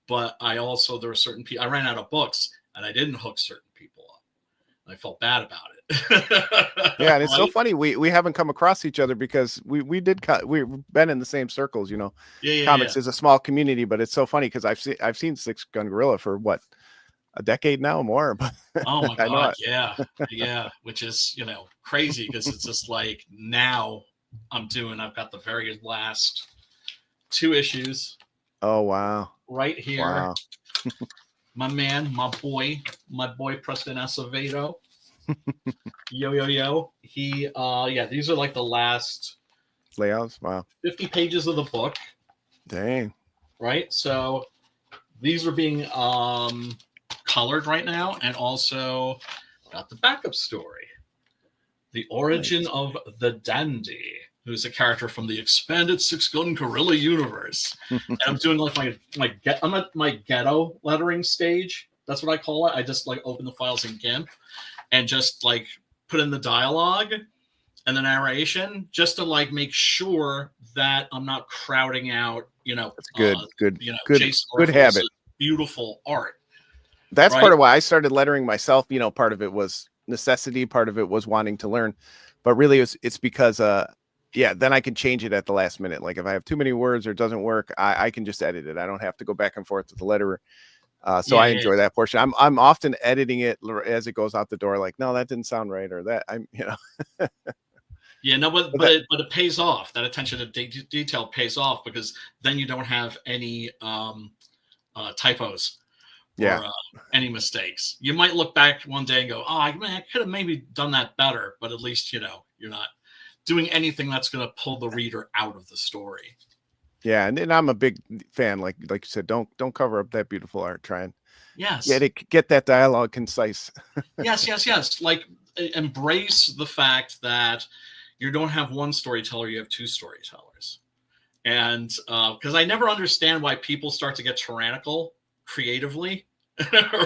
But I also, there were certain people, I ran out of books and I didn't hook certain people up. I felt bad about it. Yeah, and it's so Right? funny we haven't come across each other because we've been in the same circles, you know. Yeah, Comics is a small community, but it's so funny because I've seen 6-Gun Gorilla for what, a decade now or more. But Oh my I know god, it. yeah, which is, you know, crazy because it's just like now I've got the very last 2 issues Oh wow. right here. Wow. My boy Preston Acevedo. Yo. He these are like the last Layouts. Wow. 50 pages of the book, Dang. right? So these are being colored right now, and also got the backup story. The origin of the Dandy, who's a character from the expanded 6-Gun Gorilla universe. And I'm doing like I'm at my ghetto lettering stage. That's what I call it. I just like open the files in GIMP and just like put in the dialogue and the narration just to like make sure that I'm not crowding out, you know, That's good. Good. you know, Good. Jason Good Orpheus's habit. beautiful art. That's Right. part of why I started lettering myself. You know, part of it was necessity, part of it was wanting to learn, but really it's because then I can change it at the last minute. Like if I have too many words or it doesn't work, I can just edit it. I don't have to go back and forth with the letterer. So I enjoy that portion. I'm often editing it as it goes out the door. Like, no, that didn't sound right, or that I'm, you know. Yeah, no, but it pays off. That attention to detail pays off because then you don't have any typos or any mistakes. You might look back one day and go, "Oh, I could have maybe done that better," but at least you're not doing anything that's going to pull the reader out of the story. Yeah, and I'm a big fan, like you said, don't cover up that beautiful art. Try and get that dialogue concise. yes. Like embrace the fact that you don't have one storyteller, you have two storytellers. And because I never understand why people start to get tyrannical creatively,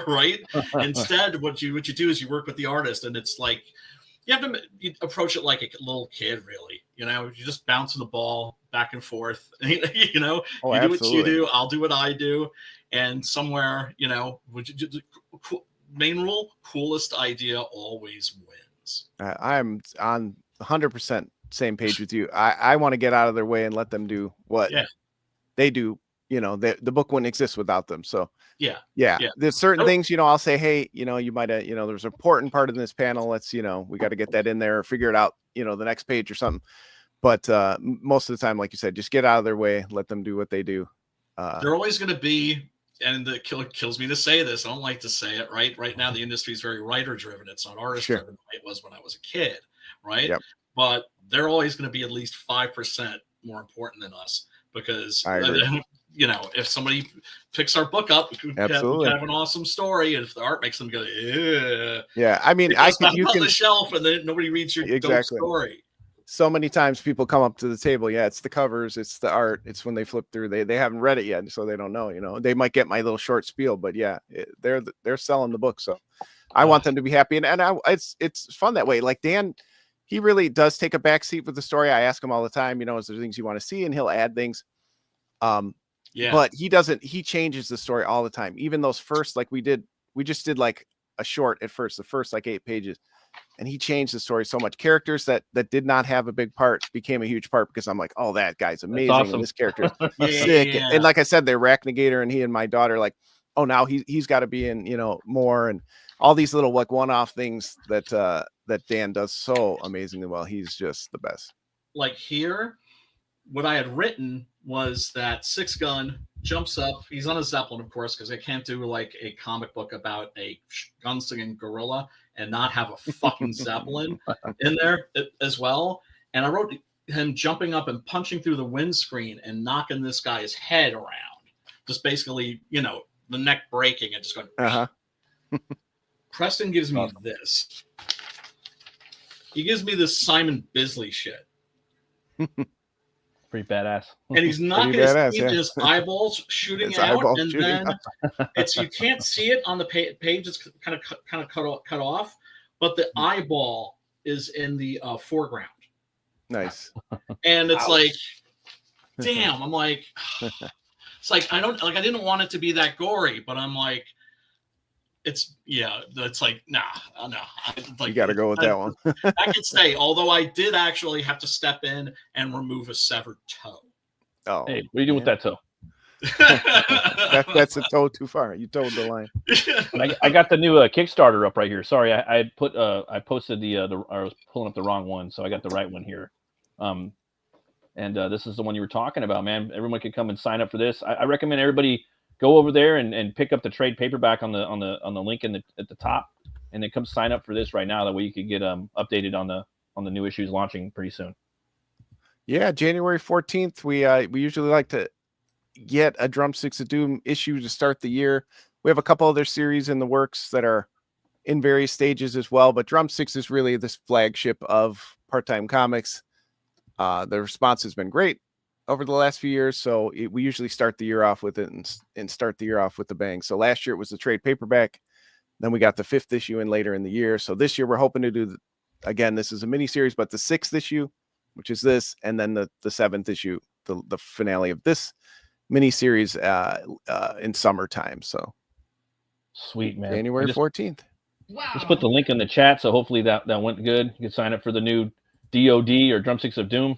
right? Instead, what you do is you work with the artist, and it's like you approach it like a little kid, really. You're just bouncing the ball back and forth. You do what you do, I'll do what I do, and somewhere, main rule, coolest idea always wins. I'm on 100% same page with you. I want to get out of their way and let them do what they do. The book wouldn't exist without them. So yeah. There's certain things, I'll say, hey, you might have, there's an important part in this panel. Let's, we got to get that in there or figure it out, the next page or something. But most of the time, like you said, just get out of their way, let them do what they do. They're always going to be, and it kills me to say this, I don't like to say it, right? Right now, the industry is very writer driven. It's not artist driven. Like it was when I was a kid, right? Yep. But they're always going to be at least 5% more important than us because, if somebody picks our book up, we could have an awesome story. And if the art makes them go, yeah. I mean, you can on the shelf and then nobody reads your dope story. So many times people come up to the table. Yeah, it's the covers, it's the art, it's when they flip through. They haven't read it yet, so they don't know. They might get my little short spiel, but yeah, they're selling the book. So I want them to be happy, and it's fun that way. Like Dan, he really does take a back seat with the story. I ask him all the time, is there things you want to see, and he'll add things. But he doesn't. He changes the story all the time. Even those first, like we just did like a short at first, the first like 8 pages. And he changed the story so much. Characters that did not have a big part became a huge part because I'm like, oh, that guy's amazing. Awesome. And this character is sick. And like I said, the Arachnigator and he and my daughter, like, oh, now he's got to be in, more, and all these little like one-off things that Dan does so amazingly well. He's just the best. Like here, what I had written was that Six Gun jumps up. He's on a Zeppelin, of course, because I can't do like a comic book about a gun-slinging gorilla and not have a fucking Zeppelin in there as well. And I wrote him jumping up and punching through the windscreen and knocking this guy's head around. Just basically, the neck breaking and just going. Preston gives me this. He gives me this Simon Bisley shit. Pretty badass. And he's knocking his eyeballs shooting out, and then you can't see it on the page. It's kind of cut off, but the eyeball is in the foreground. Nice. And it's like, damn. I'm like, it's like I didn't want it to be that gory, but I'm like, it's like no. You got to go with that one. I could stay, although I did actually have to step in and remove a severed toe. Oh, hey, what are you doing with that toe? That's a toe too far. You towed the line. I got the new Kickstarter up right here. Sorry, I posted I was pulling up the wrong one, so I got the right one here. And this is the one you were talking about, man. Everyone can come and sign up for this. I recommend everybody go over there and pick up the trade paperback on the link at the top, and then come sign up for this right now. That way you can get updated on the new issues launching pretty soon. Yeah, January 14th. We usually like to get a Drumsticks of Doom issue to start the year. We have a couple other series in the works that are in various stages as well, but Drumsticks is really this flagship of Part-Time Comics. The response has been great over the last few years, so we usually start the year off with it and start the year off with the bang. So last year it was the trade paperback, then we got the 5th issue in later in the year. So this year we're hoping to do again, this is a mini series, but the 6th issue, which is this, and then the 7th issue, the finale of this mini series in summertime. So sweet, man. January 14th. Wow. Just put the link in the chat, so hopefully that went good. You can sign up for the new DOD or Drumsticks of Doom.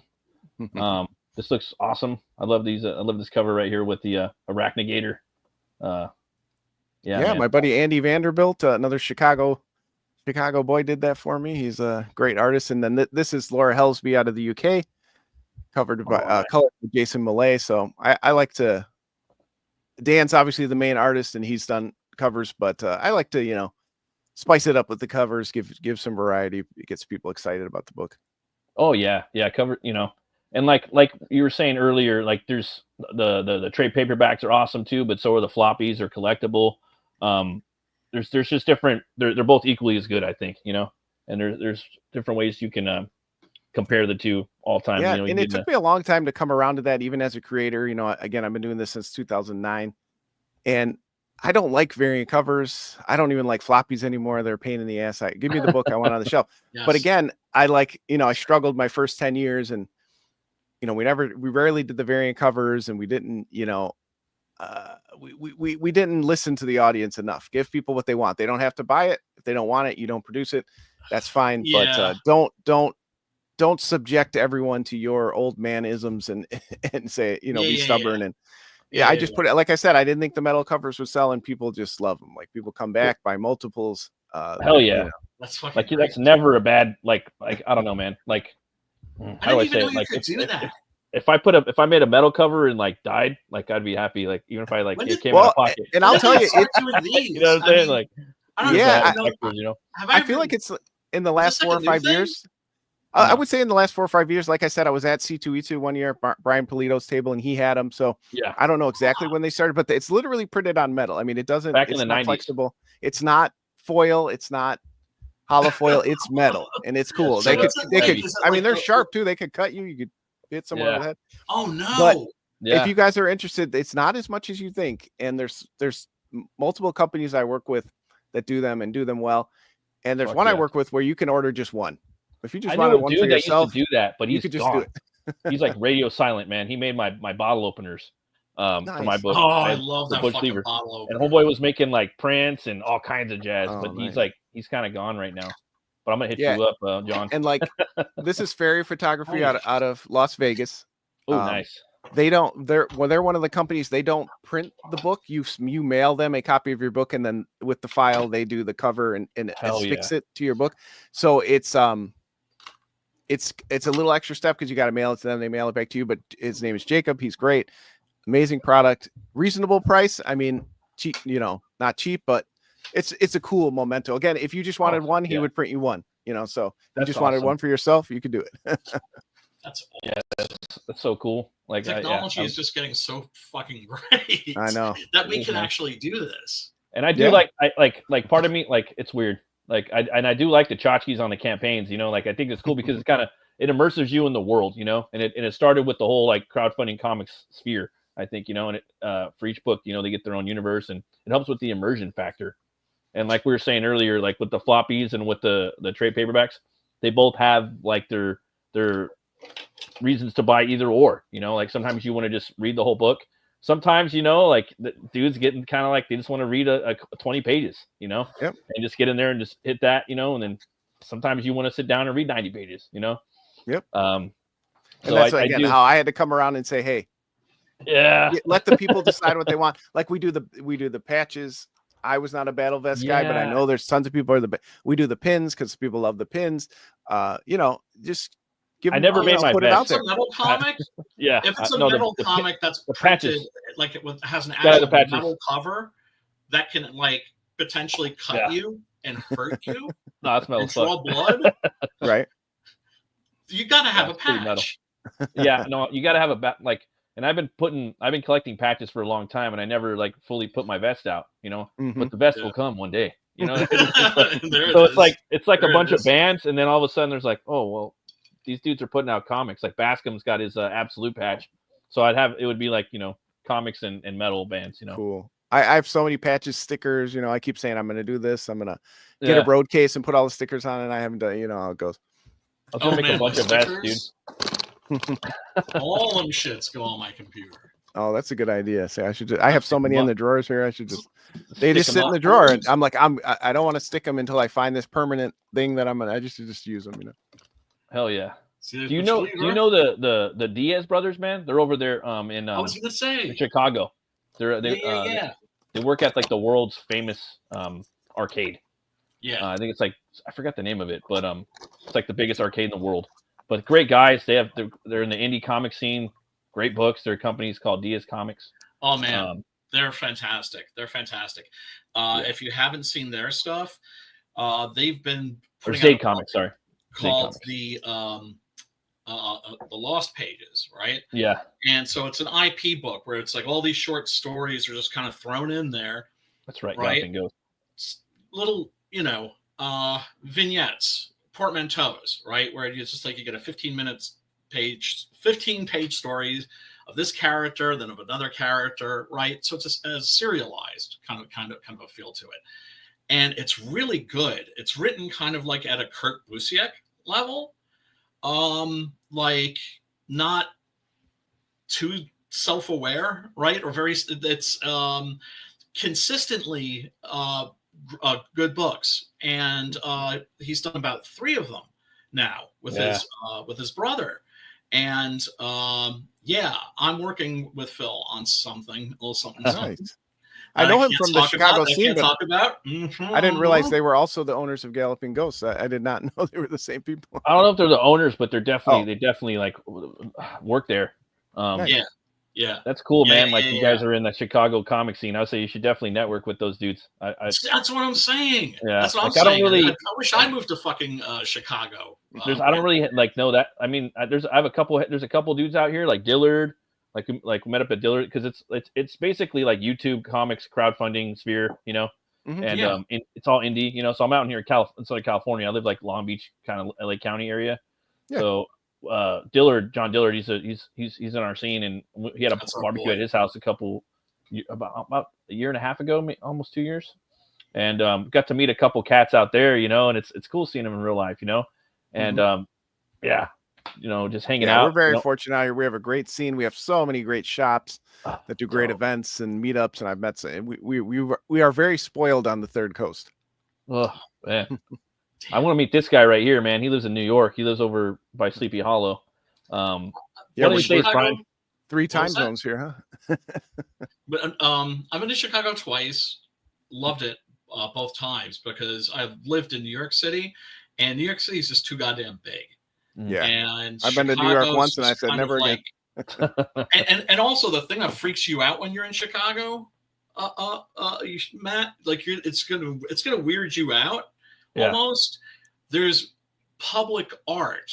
This looks awesome. I love these. I love this cover right here with the Arachnigator. Yeah, my buddy Andy Vanderbilt, another Chicago Chicago boy did that for me. He's a great artist. And then this is Laura Helsby out of the UK, covered by colored by Jason Millay. So I like to. Dan's obviously the main artist, and he's done covers, but I like to, you know, spice it up with the covers, give some variety. It gets people excited about the book. Oh yeah, cover, you know, and like you were saying earlier, like there's the trade paperbacks are awesome too, but so are the floppies. Are collectible. There's just different. They're both equally as good, I think, you know, and there's different ways you can compare the two all time. Yeah, you know, and it took me a long time to come around to that, even as a creator. You know, again, I've been doing this since 2009, and I don't like variant covers. I don't even like floppies anymore. They're a pain in the ass. Give me the book. I want on the shelf. Yes. But again, I like, you know, I struggled my first 10 years, and you know, we rarely did the variant covers, and we didn't, you know, we didn't listen to the audience enough. Give people what they want. They don't have to buy it. If they don't want it, you don't produce it. That's fine. Yeah. But don't subject everyone to your old manisms and say, you know, be stubborn. And I just put it, like I said, I didn't think the metal covers would sell, and people just love them. Like people come back, buy multiples. Hell yeah. You know. That's fucking Like great. that's never a bad, like I don't know, man. Like I didn't even know you could do that. If I made a metal cover and like died, like I'd be happy. Like even if I like it came out of pocket. And I'll tell you, you know what I'm saying? Like I don't know. you know. I feel like it's in the last 4 or 5 years. I would say in the last 4 or 5 years, like I said, I was at C2E2 one year, Brian Polito's table, and he had them. So yeah, I don't know exactly when they started, but it's literally printed on metal. I mean, it doesn't. Back it's in the not 90s. flexible. It's not foil. It's not hollow foil. It's metal, and it's cool. So they could. I mean, they're the- sharp too. They could cut you. You could hit someone over the head. Oh no! But yeah. if you guys are interested, it's not as much as you think. And there's multiple companies I work with that do them and do them well. And there's one I work with where you can order just one. If you just I wanted knew a one dude for that yourself, used to do that, but you he's could just gone. do it. He's like radio silent, man. He made my bottle openers for my Nice. book. Oh, I love the that Bush fucking Lever. bottle And opener. homeboy was making like prints and all kinds of jazz, Oh, but nice. he's kind of gone right now. But I'm gonna hit Yeah. you up, John. And like this is Fairy Photography out of Las Vegas. Oh, nice. They're one of the companies. They don't print the book. You mail them a copy of your book, and then with the file they do the cover and affix it to your book. So it's a little extra step because you got to mail it to them. They mail it back to you. But his name is Jacob. He's great, amazing product, reasonable price. I mean, cheap, you know, not cheap, but it's a cool memento. Again, if you just wanted one, he would print you one. You know, so if you just wanted one for yourself, you could do it. That's so cool. Like technology is just getting so fucking great. I know that we can actually do this. And I do like part of me, like it's weird. Like I do like the tchotchkes on the campaigns, you know, like I think it's cool because it immerses you in the world, you know, and it started with the whole like crowdfunding comics sphere, I think, you know, and for each book, you know, they get their own universe and it helps with the immersion factor. And like we were saying earlier, like with the floppies and with the trade paperbacks, they both have like their reasons to buy either or, you know, like sometimes you want to just read the whole book. Sometimes, you know, like the dudes getting kind of like they just want to read a 20 pages, you know, and just get in there and just hit that, you know, and then sometimes you want to sit down and read 90 pages, you know. Yep. And so that's how I had to come around and say, hey, let the people decide what they want. Like we do the patches. I was not a battle vest guy, but I know there's tons of people we do the pins because people love the pins. You know, just give them, I never made my put vest. it out there. If it's a metal comic, if it's a metal comic that's printed, like it has an actual metal cover that can like potentially cut you and hurt you, no, that's metal and draw blood, right? You gotta have a patch. No, you gotta have a like. And I've been collecting patches for a long time, and I never like fully put my vest out, you know. But the vest will come one day, you know. It's like a bunch of bands, and then all of a sudden there's like, oh well, these dudes are putting out comics. Like Bascom's got his Absolute patch, so it would be like, you know, comics and metal bands, you know. Cool. I have so many patches, stickers. You know, I keep saying I'm going to do this. I'm going to get a road case and put all the stickers on it. And I haven't done. You know how it goes. I was gonna make a bunch of vests, dude. All them shits go on my computer. Oh, that's a good idea. See, I have so many in the drawers here. I should just they just sit in the drawer, and I'm like, I don't want to stick them until I find this permanent thing that I just use them, you know. Hell yeah. See, do you know the Diaz brothers, man? They're over there in I was gonna say in Chicago. They work at like the world's famous arcade. Yeah. I think it's like I forgot the name of it, but it's like the biggest arcade in the world. But great guys. They're in the indie comic scene. Great books. Their company's called Diaz Comics. Oh man, they're fantastic. They're fantastic. If you haven't seen their stuff, they've been putting Zade Comics, sorry, called the Lost Pages, right? Yeah. And so it's an IP book where it's like all these short stories are just kind of thrown in there. That's right. Right. Goes. Little, vignettes, portmanteaus, right? Where it's just like you get a 15 page stories of this character, then of another character, right? So it's a serialized kind of a feel to it. And it's really good. It's written kind of like at a Kurt Busiek level. Like not too self-aware, right? Or it's consistently good books. And he's done about 3 of them now with his brother. And I'm working with Phil on something, a little something. Nice. I know him from the Chicago scene, but I didn't realize they were also the owners of Galloping Ghosts. I did not know they were the same people. I don't know if they're the owners, but they definitely like work there. Nice. Yeah, that's cool, man. You guys are in the Chicago comic scene. I would say you should definitely network with those dudes. That's what I'm saying. Yeah, that's what I'm saying. I wish I moved to fucking Chicago. I don't really know that. I mean, there's a couple dudes out here like Dillard. Like we met up at Dillard because it's basically like YouTube comics crowdfunding sphere, and it's all indie, So I'm out in here in Southern California. I live like Long Beach, kind of LA County area. Yeah. So John Dillard, he's in our scene, and he had a barbecue at his house about a year and a half ago, almost 2 years, and got to meet a couple cats out there, and it's cool seeing them in real life, and just hanging out. We're very fortunate out here. We have a great scene. We have so many great shops that do great events and meetups, and I've met some. We are very spoiled on the Third Coast. Oh man, I want to meet this guy right here, man. He lives in New York. He lives over by Sleepy Hollow. We're 3 time zones here, huh? But I've been to Chicago twice. Loved it both times because I've lived in New York City, and New York City is just too goddamn big. Yeah, and I've been to New York once, and I said never again. and also the thing that freaks you out when you're in Chicago, Matt, it's gonna weird you out almost. There's public art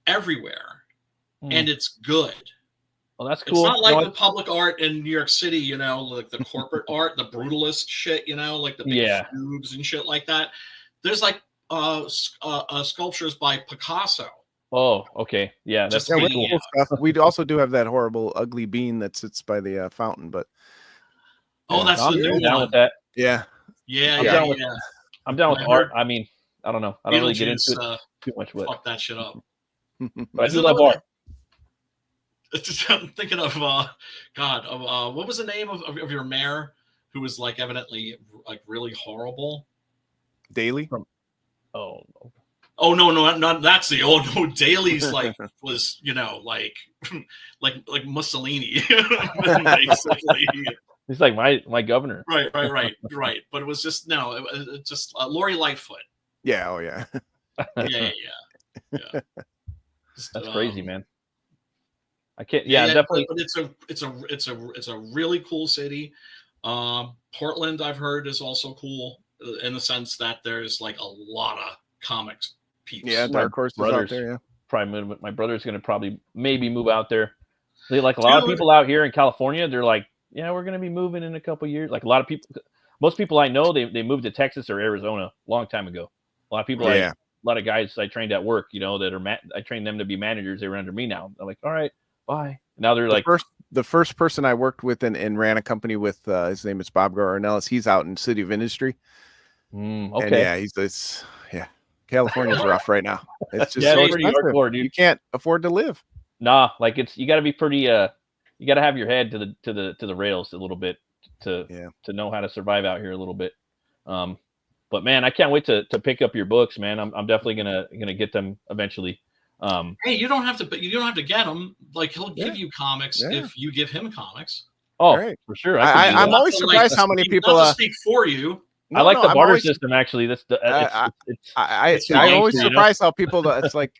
everywhere, and it's good. Well, that's cool. It's not like the public art in New York City, like the corporate art, the brutalist shit, like the big cubes and shit like that. There's like sculptures by Picasso. Oh, okay. Yeah, that's cool stuff. We also do have that horrible ugly bean that sits by the fountain, but that's the new down one. With that. Yeah. I'm down with art. I mean, I don't know. I don't really get into it too much with. Fuck that shit up. But I do love art. I'm thinking of what was the name of your mayor who was like evidently like really horrible? Daly. Oh no, not that's the Daly's like was like Mussolini basically. He's like my governor. Right. But it was just Lori Lightfoot. Yeah. Oh yeah. Yeah. That's crazy, man. I can't. Yeah, definitely. But it's a really cool city. Portland, I've heard, is also cool in the sense that there's like a lot of comics peeps. Yeah, Dark Horse is out there. Yeah, probably my brother's going to maybe move out there. They like a lot of people out here in California. They're like, yeah, we're going to be moving in a couple years. Like a lot of people, most people I know, they moved to Texas or Arizona a long time ago. A lot of people, a lot of guys I trained at work, that are I trained them to be managers. They were under me now. They're like, all right, bye. Now they're the first person I worked with and ran a company with, his name is Bob Garnellis. He's out in City of Industry. Okay. And California's rough right now. It's just so hardcore, dude. You can't afford to live. Nah, like you got to be pretty. You got to have your head to the rails a little bit to know how to survive out here a little bit. But man, I can't wait to pick up your books, man. I'm definitely gonna get them eventually. Hey, you don't have to get them. Like he'll give you comics if you give him comics. Oh, right. For sure. I'm always surprised how many people speak for you. I like the I'm barter always- system. Actually, that's the it's I always gangster, you know? surprise how people. It's like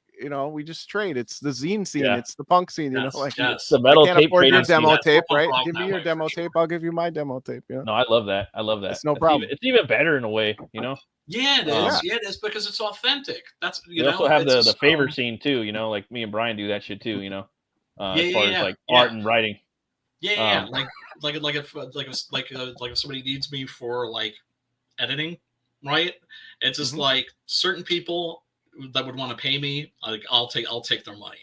we just trade. It's the zine scene. Yeah. It's the punk scene. Yes, like yes. the I metal can't tape afford your trading scene. demo Yeah, tape, punk right? rock Give that me your way, for demo sure. tape. I'll give you my demo tape. Yeah. No, I love that. I love that. It's no problem. It's even better in a way, you know. Yeah, it is. Yeah. Yeah, it is because it's authentic. That's We also have the favor scene too, you know, like me and Brian do that shit too, you know. As far as like art and writing. Yeah, like if somebody needs me for like editing, right? It's just like certain people that would want to pay me, like I'll take their money,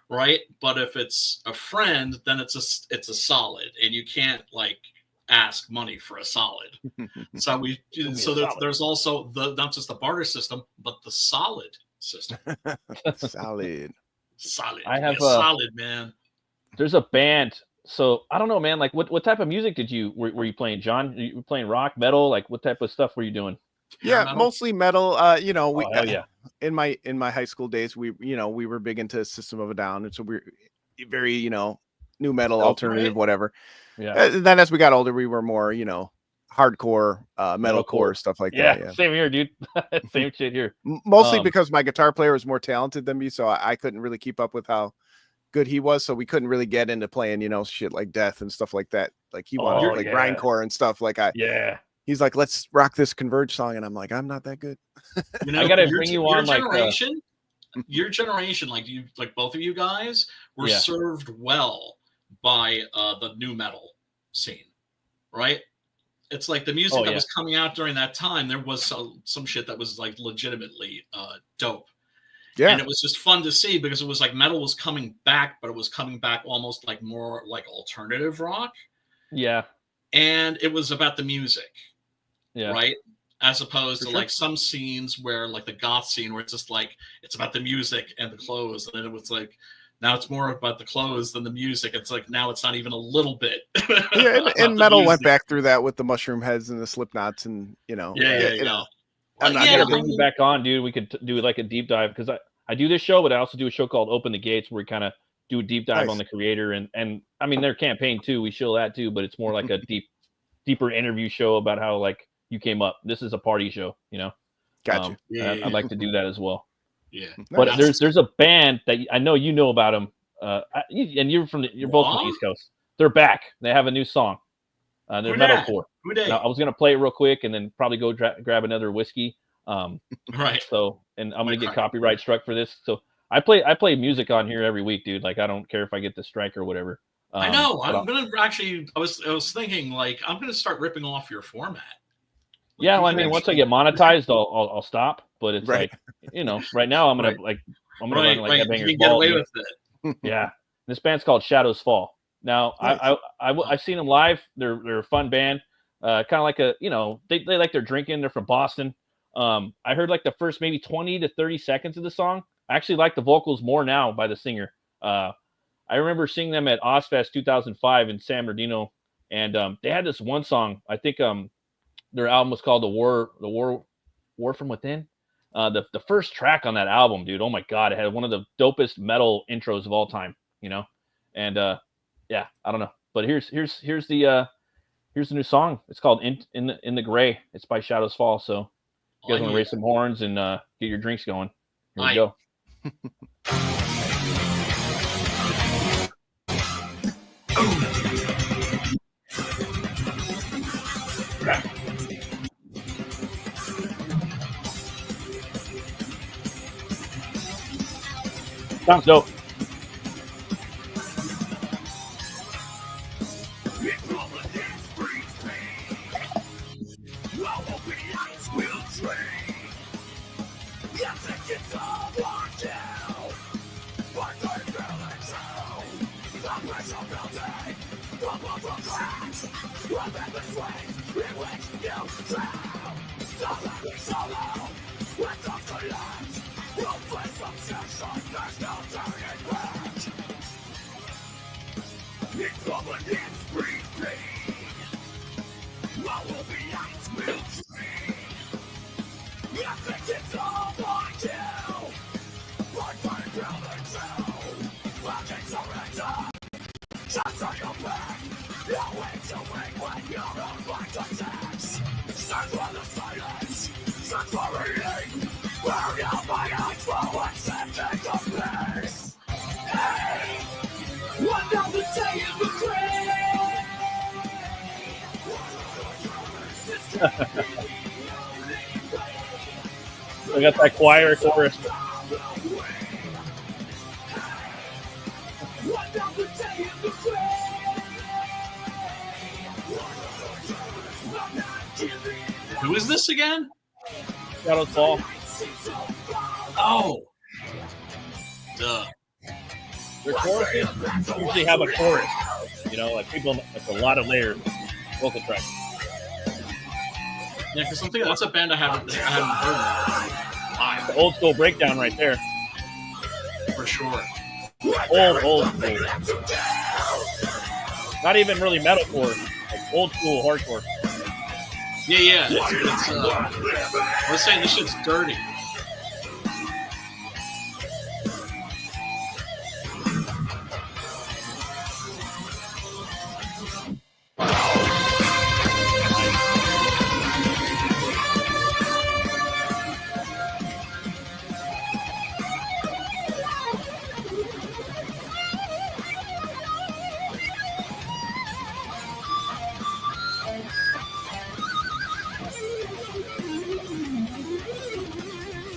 right? But if it's a friend, then it's a solid, and you can't like ask money for a solid. So there's also not just the barter system, but the solid system. Solid. I have solid, man. There's a band. So I don't know, man. Like, what type of music were you playing, John? You were playing rock, metal? Like, what type of stuff were you doing? Yeah, Metal? mostly metal. We hell yeah. in my high school days, we were big into System of a Down, and so we're very new metal, alternative, whatever. Yeah. Then as we got older, we were more hardcore, metalcore stuff like that. Yeah, same here, dude. Same shit here. Mostly because my guitar player was more talented than me, so I couldn't really keep up with how good he was, so we couldn't really get into playing shit like Death and stuff like that. Like he wanted like grindcore and stuff. Like he's like, let's rock this Converge song, and I'm like, I'm not that good. I gotta bring you on your generation, like both of you guys were served well by the new metal scene, right? It's like the music that was coming out during that time. There was some shit that was like legitimately dope. Yeah. And it was just fun to see because it was like metal was coming back, but it was coming back almost like more like alternative rock. Yeah. And it was about the music. Yeah. Right? As opposed to like some scenes where like the goth scene where it's just like it's about the music and the clothes. And then it was like now it's more about the clothes than the music. It's like now it's not even a little bit. Yeah, and metal went back through that with the Mushroom Heads and the Slipknots and I'm not gonna bring you back on, dude. We could do like a deep dive because I do this show, but I also do a show called Open the Gates where we kind of do a deep dive on the creator and I mean their campaign too. We show that too, but it's more like a deeper interview show about how like you came up. This is a party show, you know. Gotcha. I'd like to do that as well. Yeah, but there's a band that I know you know about them, and you're both from the East Coast. They're back. They have a new song. They're metalcore. Now, I was gonna play it real quick and then probably go grab another whiskey. Right. So, and I'm gonna get copyright struck for this. So I play music on here every week, dude. Like I don't care if I get the strike or whatever. I know. I'm gonna actually. I was thinking like I'm gonna start ripping off your format. Yeah, well, I mean, once I get monetized, I'll stop. But it's like right now I'm gonna run like Headbangers you can get away with it. Yeah, this band's called Shadows Fall. Now I've seen them live. They're a fun band. Kind of like they like their drinking. They're from Boston. I heard like the first maybe 20 to 30 seconds of the song. I actually like the vocals more now by the singer. I remember seeing them at Ozfest 2005 in San Bernardino, and they had this one song. I think their album was called The War from Within. The first track on that album, dude. Oh my god, it had one of the dopest metal intros of all time. And yeah, I don't know, but here's the new song. It's called In the Gray. It's by Shadows Fall. So you guys want to raise some horns and get your drinks going. Here we go. Sounds dope. We got that choir chorus. Who is this again? Shadows Fall. Oh. Duh. Their choruses usually have a chorus. You know, like people, it's a lot of layers. Vocal tracks. Yeah, because something that's a band I haven't heard. The old school breakdown right there. For sure. Old school. Not even really metalcore. Like old school hardcore. Yeah. Let's say this shit's dirty.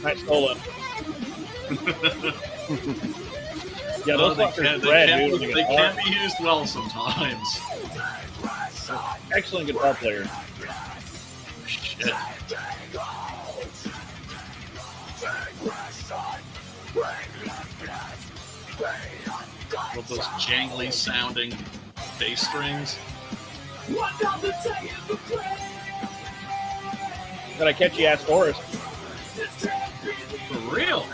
Nice solo. Yeah, those they fuckers bread, dude. they can be used well sometimes. Excellent guitar player. Shit. With those jangly sounding bass strings. Got a catchy ass chorus. For real.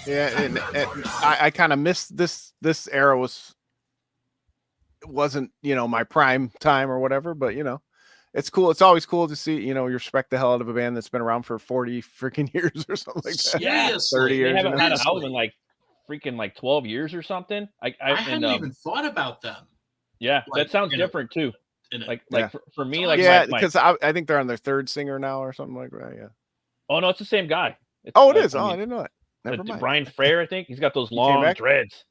Yeah, and I kind of missed this era wasn't, you know, my prime time or whatever, but you know, it's cool. It's always cool to see, you know, you respect the hell out of a band that's been around for 40 freaking years or something like that. Yeah, 30 years. They haven't had an Seriously. album in like freaking like 12 years or something. I hadn't even thought about them. Yeah, like, that sounds you know, different too. Like Yeah. for me, like yeah, my because I think they're on their third singer now or something like that. Yeah. oh no, it's the same guy. It's, Oh, it is. I Oh, I mean, didn't know it. Never mind. Brian Frere, I think he's got those came long back? dreads.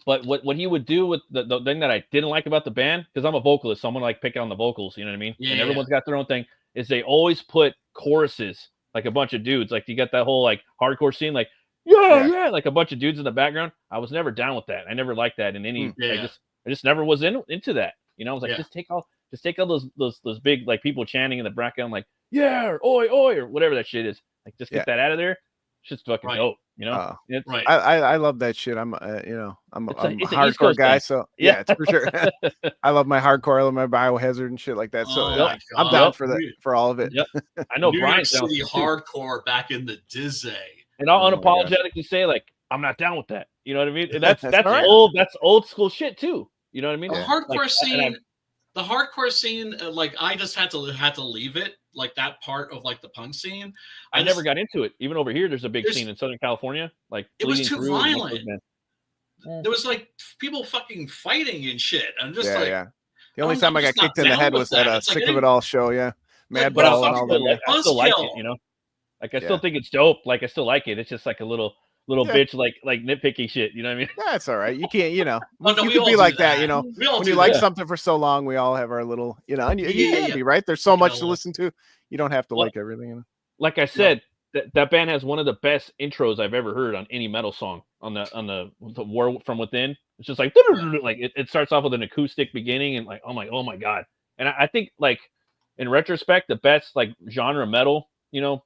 But what he would do with the thing that I didn't like about the band, because I'm a vocalist, so I'm gonna like pick on the vocals, you know what I mean? Yeah, and yeah. everyone's got their own thing, is they always put choruses, like a bunch of dudes. Like you got that whole like hardcore scene, like yeah, like a bunch of dudes in the background. I was never down with that. I never liked that in any Yeah. I just never was into that. You know, I was like, Yeah. just take all those big like people chanting in the background, like, yeah, or oi, oi, or whatever that shit is. Like just get that out of there. It's just fucking Right. dope, you know? It's, Right. I love that shit. I'm you know, I'm a It's an East hardcore Coast guy, thing. so yeah, it's for sure. I love my hardcore, I love my Biohazard and shit like that. So Oh my I'm God. down for all of it. Yep. I know New York Brian's down City with it, too. hardcore back in the dizzy. And I'll Oh my gosh. unapologetically say, like, I'm not down with that. You know what I mean? And that's That's all right. old. That's old school shit too. You know what I mean? The Yeah. hardcore Like, scene, the hardcore scene, like I just had to leave it, like that part of like the punk scene. I never got into it. Even over here, there's a big scene in Southern California. Like It was Bleeding too Through and all violent. those bands. There was like people fucking fighting and shit. I'm just Yeah, like, yeah. The only I'm time I got just not kicked in the down head with was at that. a It's like Sick I of didn't- It All show. Yeah, Mad But I Bell and all still, that. I still like it. Buzzkill. You know, like I Yeah. still think it's dope. Like I still like it. It's just like a little Yeah. bitch, like nitpicky shit. You know what I mean? Yeah, it's all right. You can't, you know, Oh, no, you we could all be do like that, you know. We all When do you like that. something for so long, we all have our little, you know, and you Yeah, can yeah. be right. There's so much to know. listen to. You don't have to Well, like everything. You know? Like I said, that band has one of the best intros I've ever heard on any metal song. On the War From Within, it's just like like it starts off with an acoustic beginning and like oh my god. And I think like in retrospect, the best like genre metal, you know,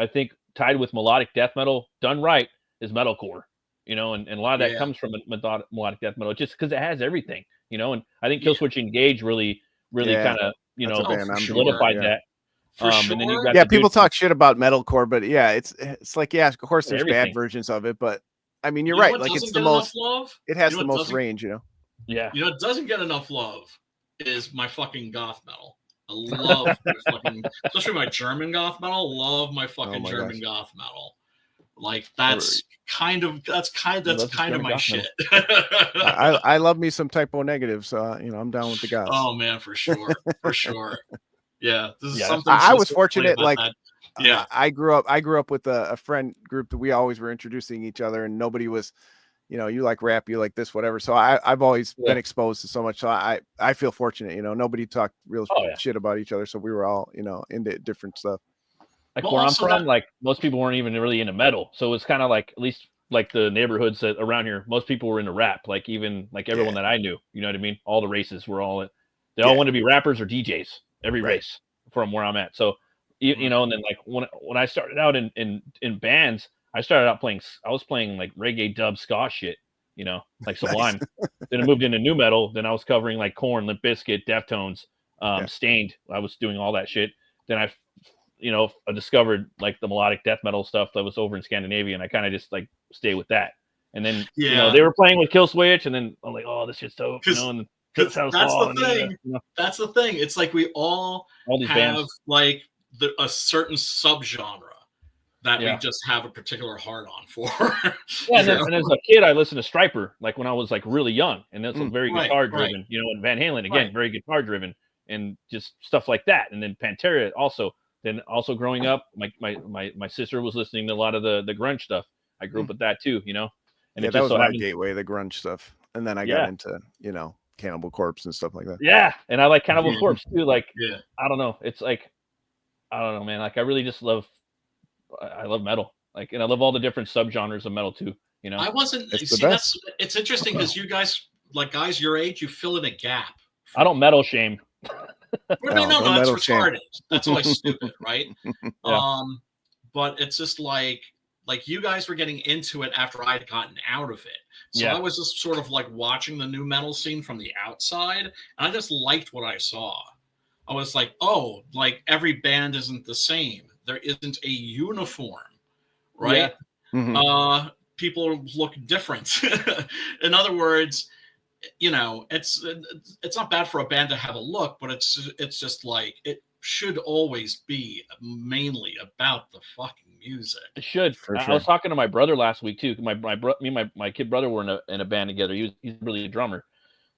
I think tied with melodic death metal done right is metalcore. You know, and a lot of that Yeah. comes from melodic death metal, just because it has everything. You know, and I think Yeah. Killswitch Engage really Yeah. kind of That's a band for I'm sure. solidified yeah. that. For And then you've sure. got Yeah, the people dudes- talk shit about metalcore, but yeah, it's like yeah, of course there's Everything. bad versions of it, but I mean you're You know right. what Like doesn't it's the get enough most. love? It has You know the what most doesn't- range, you know. Yeah. You know, it doesn't get enough love is my fucking goth metal. I love my fucking, especially my German goth metal. Love my fucking my German gosh. goth metal. Like that's kind of my shit. I love me some Typo Negative, so I'm down with the goths. Oh man, for sure, for sure. Yeah, this is something. I was fortunate. Like, yeah, I grew up with a friend group that we always were introducing each other, and nobody was, you like rap, you like this, whatever. So I've always been exposed to so much. So I feel fortunate. Nobody talked real shit about each other, so we were all into different stuff. Like where I'm from, like most people weren't even really into metal, so it's kind of like at least like the neighborhoods that around here, most people were into rap. Like even like everyone that I knew, you know what I mean? All the races were they all wanted to be rappers or DJs. Every race from where I'm at. So and then like when I started out in bands, I was playing like reggae dub ska shit, like Sublime. Then I moved into new metal. Then I was covering like Korn, Limp Bizkit, Deftones, Stained. I was doing all that shit. Then I discovered like the melodic death metal stuff that was over in Scandinavia, and I kind of just like stay with that. And then they were playing with Killswitch, and then I'm like, oh, this shit's dope, and that's the thing. That's the thing. It's like we all these have bands. like a certain subgenre that we just have a particular heart on for. And as a kid, I listened to Striper, like when I was like really young, and that's very guitar driven. And Van Halen again, very guitar driven, and just stuff like that. And then Pantera also. Then also growing up, my sister was listening to a lot of the grunge stuff. I grew up with that too, And that was my gateway, the grunge stuff. And then I got into Cannibal Corpse and stuff like that. Yeah, and I like Cannibal Corpse too. Like, I don't know, it's like, I don't know, man. Like, I really just love metal. Like, and I love all the different subgenres of metal too. I wasn't. It's interesting because you guys, like guys your age, you fill in a gap. I don't metal shame. No, that's retarded. That's like stupid, right? But it's just like you guys were getting into it after I'd gotten out of it. So I was just sort of like watching the new metal scene from the outside, and I just liked what I saw. I was like, oh, like every band isn't the same. There isn't a uniform, right? Yeah. People look different. In other words, it's not bad for a band to have a look, but it's just like it should always be mainly about the fucking music. It should. I was talking to my brother last week too. My kid brother were in a band together. He's really a drummer.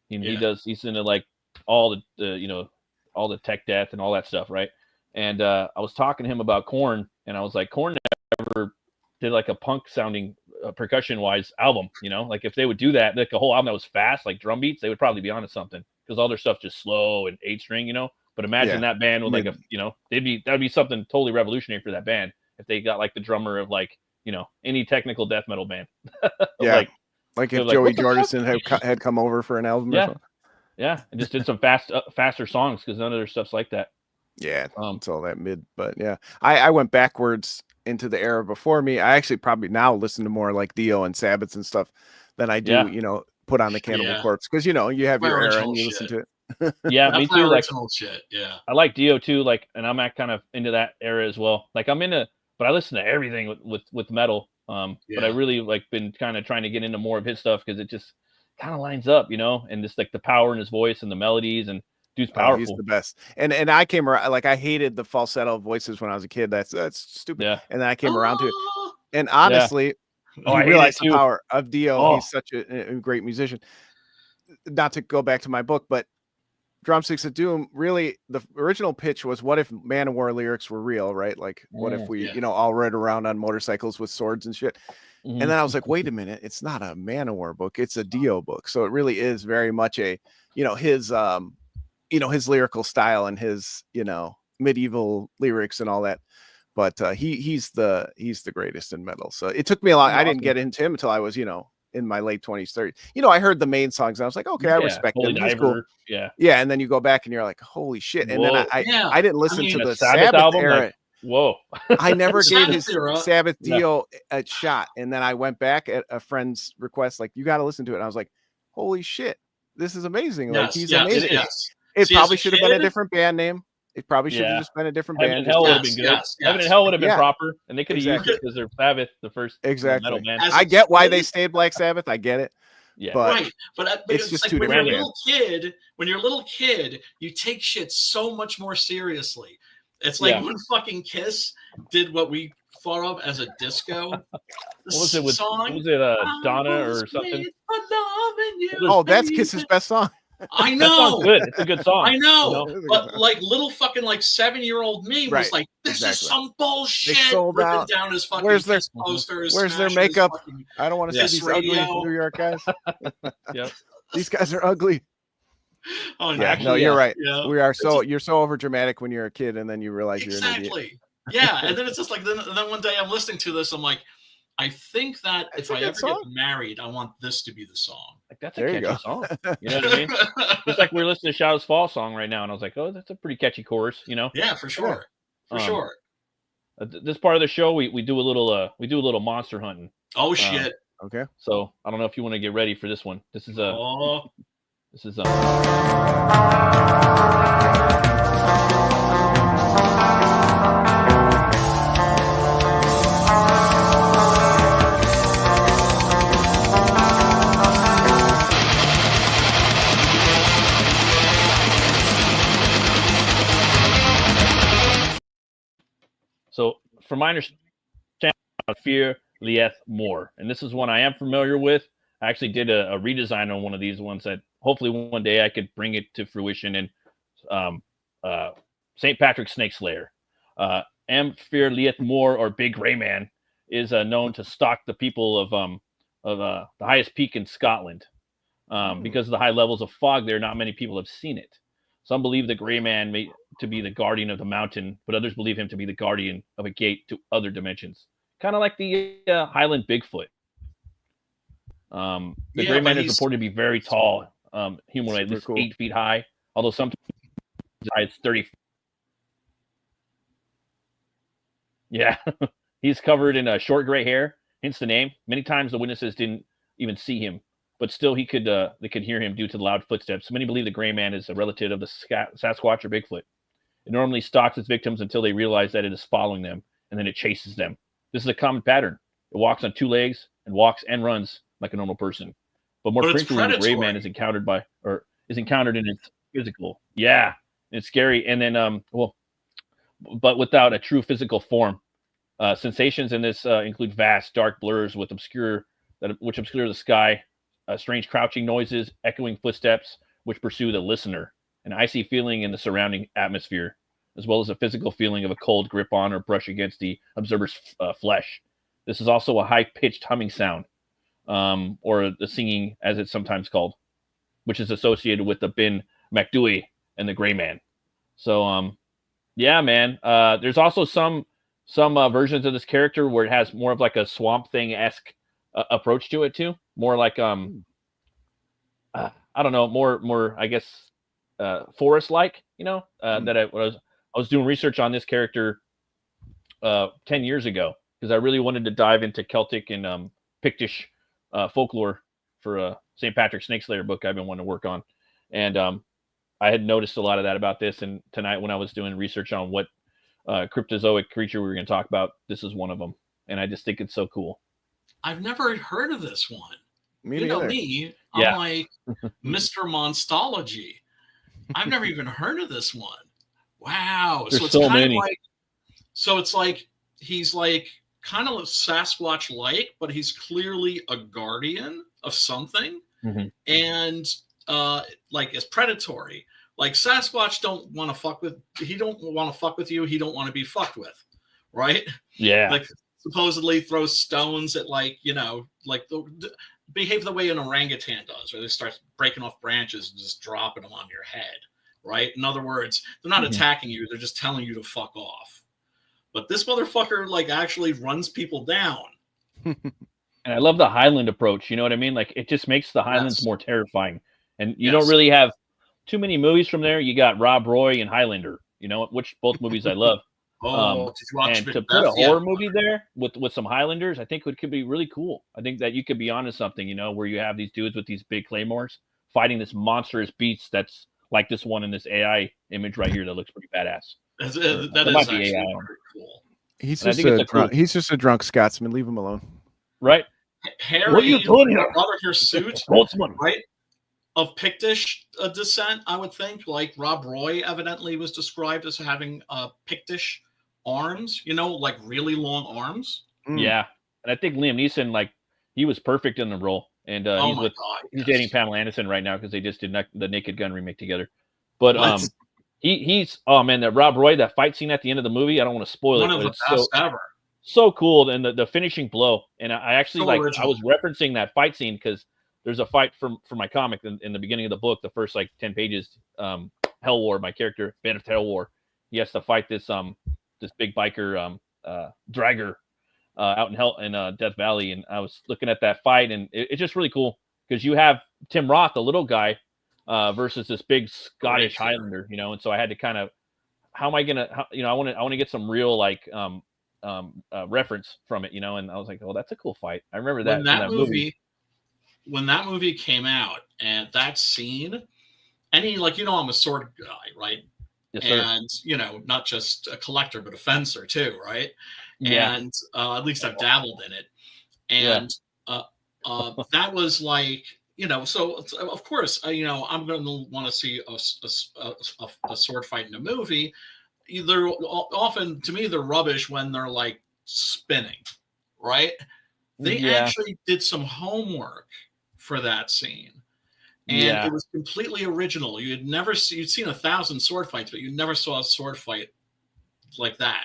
He's into like all the all the tech death and all that stuff, right? And I was talking to him about Korn, and I was like, Korn never did like a punk sounding percussion wise album, like if they would do that, like a whole album that was fast, like drum beats, they would probably be onto something, because all their stuff just slow and 8-string, but imagine that band with like that'd be something totally revolutionary for that band if they got like the drummer of like any technical death metal band. like if Joey Jordison had come over for an album or something. And just did some faster songs, because none of their stuff's like that. It's all that mid. But I went backwards into the era before me. I actually probably now listen to more like Dio and Sabbath and stuff than I do, put on the Cannibal Corpse, because you have your era and you listen to it. Me too. Like shit. Yeah, I like Dio too. Like, and I'm kind of into that era as well. Like but I listen to everything with metal. But I really like been kind of trying to get into more of his stuff, because it just kind of lines up, and just like the power in his voice and the melodies, and dude's powerful. He's the best. And I came around, like I hated the falsetto voices when I was a kid. That's stupid. And then I came around to it. And honestly, I realized the power of Dio. He's such a great musician. Not to go back to my book, but Drumsticks of Doom, really the original pitch was, what if Manowar lyrics were real, right? Like what if we, all ride around on motorcycles with swords and shit. And then I was like, wait a minute, it's not a Manowar book, it's a Dio book. So it really is very much a, his his lyrical style and his, medieval lyrics and all that. But he's the greatest in metal. So it took me a long. I didn't get into him until I was, in my late 20s, 30s. I heard the main songs and I was like, okay, I respect him. He's cool. Yeah. And then you go back and you're like, holy shit. And then I didn't listen to the Sabbath album era. Like, whoa. I never gave his Sabbath Dio a shot. And then I went back at a friend's request, like, you got to listen to it. And I was like, holy shit, this is amazing. Like, he's amazing. It probably should have been a different band name. It probably should have just been a different band. Heaven and Hell would have been good. Heaven and Hell would have been proper, and they could have used it because they're Sabbath, the first metal band. I get why they stayed Black Sabbath. I get it. But it's just like when you're a little kid. When you're a little kid, you take shit so much more seriously. It's like when fucking Kiss did what we thought of as a disco What was it with? song. What was it Donna or something? Oh, that's Kiss's best song. I That song's know. good. It's a good song. I know. You know? But like little fucking like 7-year-old me was Right, like, this exactly. is some bullshit. They sold Ripping out. down his fucking Where's their- Kiss posters. Where's their smashing his makeup? fucking I don't want to see Kiss these radio. ugly New York guys. Yep. These guys are ugly. Oh, Yeah, Actually, no, you're right. Yeah. We are you're so over dramatic when you're a kid, and then you realize you're an idiot. Exactly. Yeah, and then it's just like then one day I'm listening to this, I'm like, I think that That's if a I good ever song. get married, I want this to be the song. Like that's a There you catchy go. song. You know what I mean? Just like we're listening to Shadows Fall song right now, and I was like, oh, that's a pretty catchy chorus. You know. Yeah, for sure. For sure. This part of the show, we do a little monster hunting. Oh shit. Okay. So I don't know if you want to get ready for this one. This is Oh. this is So from my understanding, Fear Lieth More, and this is one I am familiar with. I actually did a redesign on one of these ones that hopefully one day I could bring it to fruition. And St. Patrick's Snake Slayer, Fear Lieth More, or Big Gray Man, is known to stalk the people of the highest peak in Scotland. Because of the high levels of fog there, not many people have seen it. Some believe the Gray Man to be the guardian of the mountain, but others believe him to be the guardian of a gate to other dimensions. Kind of like the Highland Bigfoot. The Gray Man is reported to be very tall, humanoid, at least 8 feet high, although sometimes it's 30 feet. Yeah, he's covered in short gray hair, hence the name. Many times the witnesses didn't even see him, but still they could hear him due to the loud footsteps. Many believe the Gray Man is a relative of the Sasquatch or Bigfoot. It normally stalks its victims until they realize that it is following them, and then it chases them. This is a common pattern. It walks on 2 legs and walks and runs like a normal person. But more frequently, the Gray Man is encountered in its physical. Yeah, it's scary. And then, but without a true physical form. Sensations in this include vast, dark blurs which obscure the sky, strange crouching noises, echoing footsteps, which pursue the listener, an icy feeling in the surrounding atmosphere, as well as a physical feeling of a cold grip on or brush against the observer's flesh. This is also a high-pitched humming sound, or the singing, as it's sometimes called, which is associated with the Bin MacDooey and the Gray Man. So, yeah, man. There's also some versions of this character where it has more of like a Swamp Thing-esque approach to it too. More like I don't know, more I guess forest-like. You know, that I was doing research on this character 10 years ago because I really wanted to dive into Celtic and Pictish folklore for a St. Patrick's Snake Slayer book I've been wanting to work on, and I had noticed a lot of that about this. And tonight, when I was doing research on what cryptozoic creature we were going to talk about, this is one of them, and I just think it's so cool. I've never heard of this one. Me you know neither. me, I'm like Mr. Monstology. I've never even heard of this one. Wow. There's so it's so kind many. of like, so it's like he's like kind of Sasquatch-like, but he's clearly a guardian of something, and like is predatory. Like Sasquatch don't want to fuck with. He don't want to fuck with you. He don't want to be fucked with, right? Yeah. Like supposedly throw stones at like behave the way an orangutan does, where they start breaking off branches and just dropping them on your head, right? In other words, they're not attacking you; they're just telling you to fuck off. But this motherfucker like actually runs people down. And I love the Highland approach. You know what I mean? Like it just makes the Highlands more terrifying. And you don't really have too many movies from there. You got Rob Roy and Highlander, you know, which both movies I love. Did you watch and Macbeth? to put a horror movie there with some Highlanders, I think could be really cool. I think that you could be onto something, you know, where you have these dudes with these big claymores fighting this monstrous beast that's like this one in this AI image right here that looks pretty badass. That is actually very cool. He's just a drunk Scotsman. Leave him alone. Right? Harry, what are you doing here? Brother Hirsute, right? Of Pictish descent, I would think. Like Rob Roy evidently was described as having Pictish arms, like really long arms. Yeah, and I think Liam Neeson, like, he was perfect in the role, and he's dating Pamela Anderson right now because they just did the Naked Gun remake together. But he's oh man, that Rob Roy, that fight scene at the end of the movie, I don't want to spoil One it, of but the it's best ever. so cool, and the finishing blow. And I actually So I original. was referencing that fight scene because there's a fight for my comic in the beginning of the book, the first like 10 pages. Hell War, my character, Bandit Hell War, he has to fight this big biker dragger out in Death Valley, and I was looking at that fight, and it's just really cool because you have Tim Roth, the little guy, versus this big Scottish Highlander, and so I had to kind of, how am I gonna, I want to get some real like reference from it, and I was like, oh, that's a cool fight. I remember that when that movie came out, and that scene, and he, like, I'm a sword guy, right? Yes, sir. And not just a collector but a fencer too, right? Yeah. And at least I've dabbled in it, and that was like, so of course, I'm going to want to see a sword fight in a movie. They're often, to me, they're rubbish when they're like spinning, right? They actually did some homework for that scene, and it was completely original. You'd seen 1,000 sword fights, but you never saw a sword fight like that.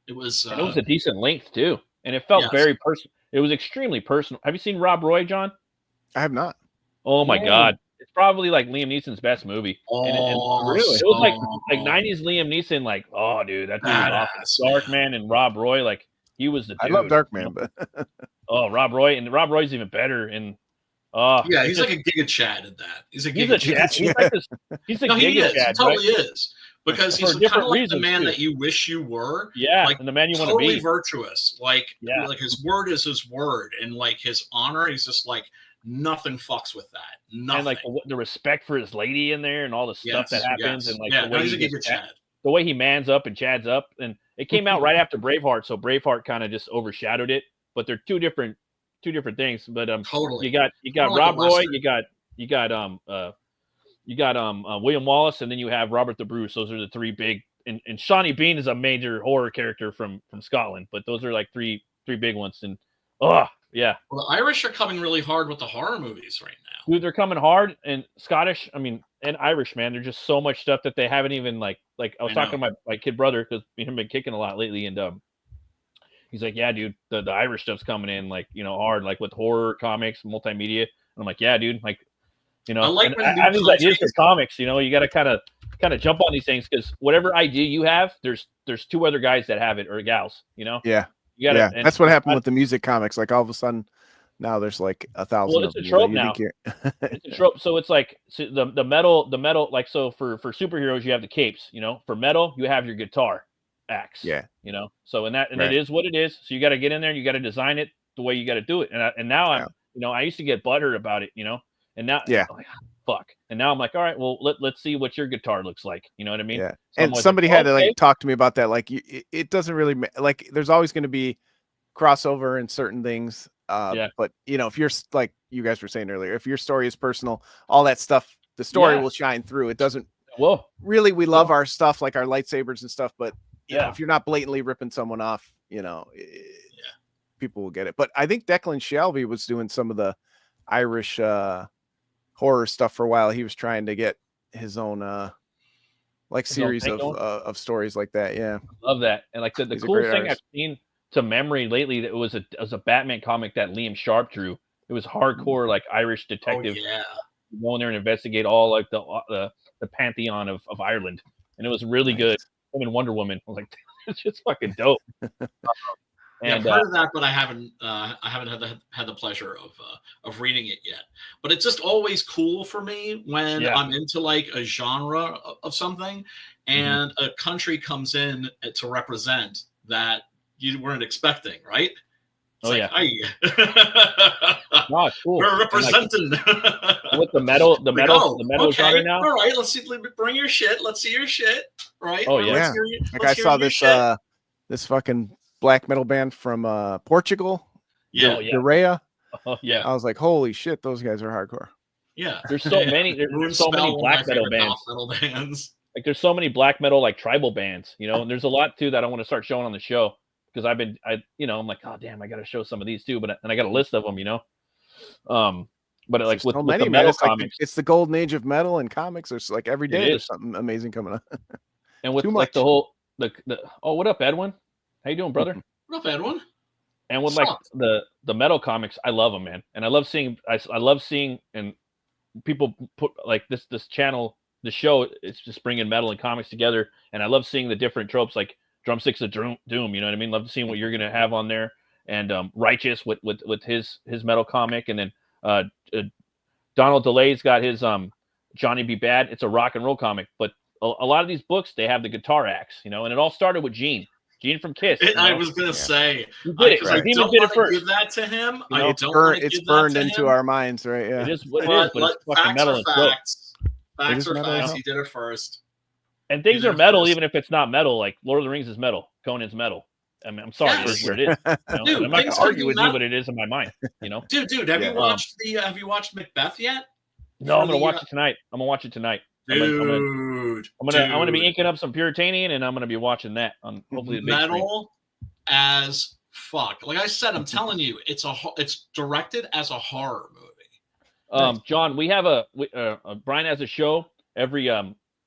It was a decent length too, and it felt very personal. It was extremely personal. Have you seen Rob Roy, John? I have not. Oh my God, it's probably like Liam Neeson's best movie. Really? It was like 90s Liam Neeson. Like, oh dude, that dude was awesome. Darkman and Rob Roy, like he was the dude. I love Darkman, but Rob Roy's even better. And he's like a Giga Chad in that. He's a Giga Chad. He's a Giga Chad. He totally is. Because he's kind of like the man too. that you wish you were. Yeah, like, and the man you want to totally be. Virtuous. Like his word is his word, and like his honor, he's just like, nothing fucks with that. Nothing. And like the respect for his lady in there, and all the stuff that happens, and like the way he mans up and chads up. And it came out right after Braveheart, so Braveheart kind of just overshadowed it. But they're two different things. But totally, you got Rob Roy, you got William Wallace, and then you have Robert the Bruce. Those are the three big. And Shawnee Bean is a major horror character from Scotland, but those are like three big ones. And yeah. Well, the Irish are coming really hard with the horror movies right now. Dude, they're coming hard, and Scottish, and Irish, man. There's just so much stuff that they haven't even like I was talking to my kid brother, because me and him been kicking a lot lately, and he's like, yeah, dude, the Irish stuff's coming in like, hard, like with horror, comics, multimedia. And I'm like, yeah, dude, like, I like I have these ideas for comics, you got to kind of jump on these things, because whatever idea you have, there's two other guys that have it, or gals, Yeah. That's what happened with the music comics. Like all of a sudden, now there's like 1,000. Well, it's a trope now. It's a trope. So it's like the metal. Like, so for superheroes, you have the capes. For metal, you have your guitar, axe. Yeah. So it is what it is. So you got to get in there and you got to design it the way you got to do it. And now I used to get butthurt about it. And now I'm like, fuck. And now I'm like, all right, well, let's see what your guitar looks like. You know what I mean? Yeah. So and somebody had to like talk to me about that. Like, it doesn't really like. There's always going to be crossover in certain things. But if you're like you guys were saying earlier, if your story is personal, all that stuff, the story will shine through. It doesn't. Well, really, we love our stuff, like our lightsabers and stuff. But if you're not blatantly ripping someone off, people will get it. But I think Declan Shelby was doing some of the Irish horror stuff for a while. He was trying to get his own series of stories like that. Yeah, love that. And like the coolest thing I've seen to memory lately, that was a Batman comic that Liam Sharp drew. It was hardcore, like Irish detective. Go in there and investigate all like the pantheon of Ireland, and it was really good. Him and Wonder Woman. I was like, it's just fucking dope. I've heard of that, but I haven't had the pleasure of reading it yet. But it's just always cool for me when I'm into like a genre of something, and a country comes in to represent that you weren't expecting, right? It's Oh, cool. We're representing with the metal genre now. All right, let's see. Bring your shit. Let's see your shit. Right? Oh yeah. Like I saw this fucking black metal band from Portugal. Urea. Oh yeah. I was like, holy shit, those guys are hardcore. Yeah. There's so many. There's so many black metal bands. like there's so many black metal like tribal bands, you know, and there's a lot too that I want to start showing on the show because I'm like, oh damn, I got to show some of these too, but I got a list of them, you know. But like There's with, so with many, the man. metal It's like comics, it's the golden age of metal and comics. There's like every day there's is. something amazing coming up. and with Too like much. the whole the oh, what up, Edwin? How you doing, brother? What up, Edwin? And with What's like up? the metal comics, I love them, man. And I love seeing and people put like this channel, the show, it's just bringing metal and comics together. And I love seeing the different tropes like Drumsticks of Doom, you know what I mean? Love seeing what you're gonna have on there. And Righteous with his metal comic, and then Donald DeLay's got his Johnny Be Bad. It's a rock and roll comic, but a lot of these books, they have the guitar acts, you know, and it all started with Gene from Kiss. I was gonna say, you did it. because I Demon don't did want it to first. give that to him. You know, It's burned into our minds, right? Yeah. It is what it is, but it's fucking facts metal are and dope. facts. Facts are metal, facts. yeah. He did it first. And things He are did it metal, first. even if it's not metal. Like Lord of the Rings is metal, Conan's metal. I mean, I'm sorry, Yes. it's where it is. You know? Dude, I'm not things gonna could argue be with you, metal. but it is in my mind. You know. Dude, have Yeah. you watched Macbeth yet? No, I'm For gonna the, watch it tonight. I'm gonna watch it tonight. Dude, I'm gonna be inking up some Puritanian, and I'm gonna be watching that on hopefully the big screen. metal as fuck. Like I said, I'm telling you, it's directed as a horror movie. John, we have Brian has a show every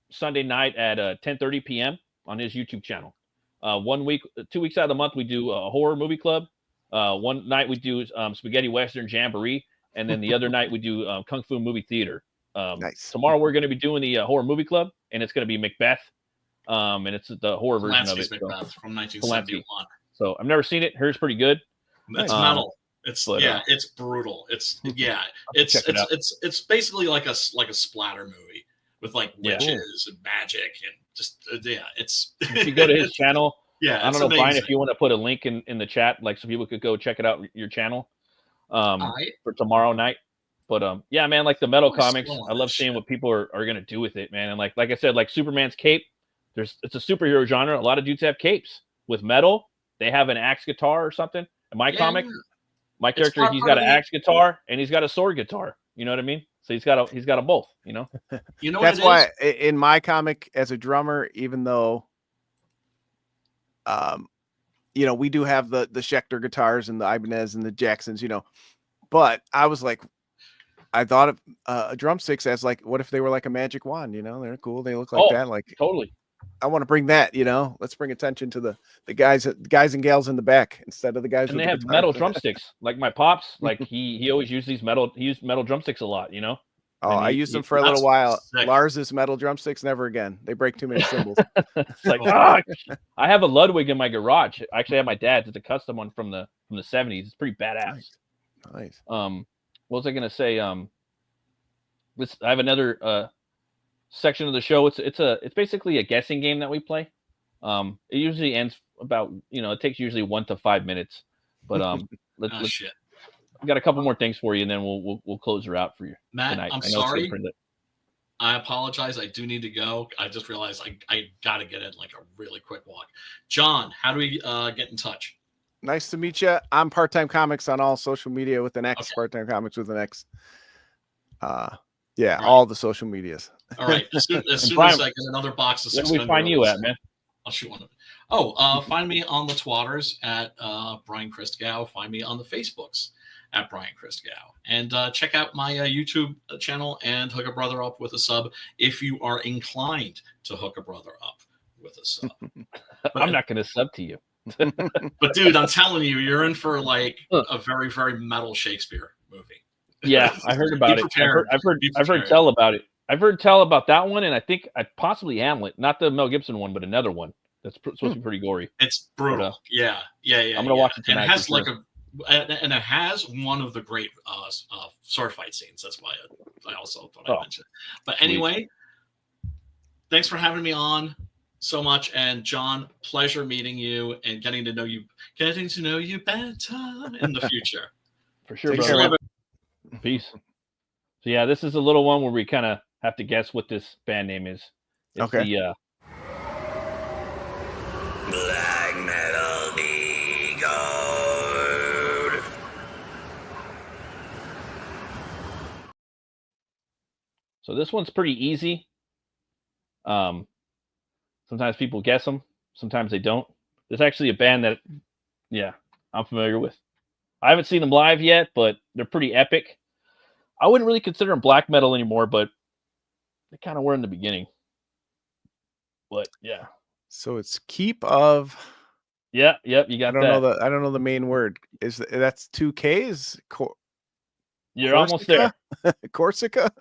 Sunday night at 10:30 p.m. on his YouTube channel. 2 weeks out of the month we do a horror movie club. One night we do spaghetti western jamboree, and then the other night we do kung fu movie theater. Nice. Tomorrow we're going to be doing the horror movie club, and it's going to be Macbeth, and it's the horror version of it. Macbeth from 1971. So I've never seen it. Here's pretty good. It's metal. It's it's brutal. It's check it out. it's basically like a splatter movie with like witches and magic and just it's. If you go to his channel, I don't know, amazing. Brian, if you want to put a link in the chat, like so people could go check it out your channel for tomorrow night. But yeah, man, like the metal comics, I love seeing what people are gonna do with it, man. And like I said, like Superman's cape, it's a superhero genre. A lot of dudes have capes with metal. They have an axe guitar or something. In my comic, my character, he's got an axe guitar and he's got a sword guitar. You know what I mean? So he's got a both. You know. You know That's why in my comic as a drummer, even though you know, we do have the Schecter guitars and the Ibanez and the Jacksons, you know, but I was like, I thought of drumsticks as like, what if they were like a magic wand? You know, they're cool. They look like that. Like totally. I want to bring that. You know, let's bring attention to the guys and gals in the back instead of the guys. And with they have metal drumsticks. Like my pops, like he always used he used metal drumsticks a lot. You know. Oh, I used them for a little while. Lars's metal drumsticks, never again. They break too many cymbals. It's like I have a Ludwig in my garage. I actually have my dad's. It's a custom one from the 70s. It's pretty badass. Nice. What was I gonna say? I have another section of the show. It's basically a guessing game that we play. It usually ends about it takes usually 1 to 5 minutes. But let's shit. We got a couple more things for you, and then we'll close her out for you, Matt. tonight. I'm sorry. I apologize. I do need to go. I just realized I got to get in like a really quick walk. John, how do we get in touch? Nice to meet you. I'm Part-Time Comics on all social media with an X. Okay. Part-Time Comics with an X. Right. All the social medias. All right. As soon as Brian, I get another box of where 6 do we find you at, man? I'll shoot one of them. Oh, find me on the Twatters at Brian Christgau. Find me on the Facebooks at Brian Christgau. And check out my YouTube channel and hook a brother up with a sub if you are inclined to hook a brother up with a sub. I'm not going to sub to you. But dude, I'm telling you, you're in for like a very, very metal Shakespeare movie. Yeah, I heard about it. I've heard tell about it. I've heard tell about that one, and I think possibly Hamlet, not the Mel Gibson one, but another one that's supposed to be pretty gory. It's brutal. But, yeah. I'm gonna watch it tonight. And it has and it has one of the great sword fight scenes. That's why I also thought I mentioned. But anyway, thanks for having me on so much. And John, pleasure meeting you and getting to know you better in the future. For sure, brother. Peace. So yeah, this is a little one where we kind of have to guess what this band name is. It's okay. The, Black Metal Decode. So this one's pretty easy. Sometimes people guess them, sometimes they don't. There's actually a band that, yeah, I'm familiar with. I haven't seen them live yet, but they're pretty epic. I wouldn't really consider them black metal anymore, but they kind of were in the beginning. But yeah. So it's keep of. Yeah, yep, you got I that. don't know the main word. That's 2 Ks? You're almost there. Corsica?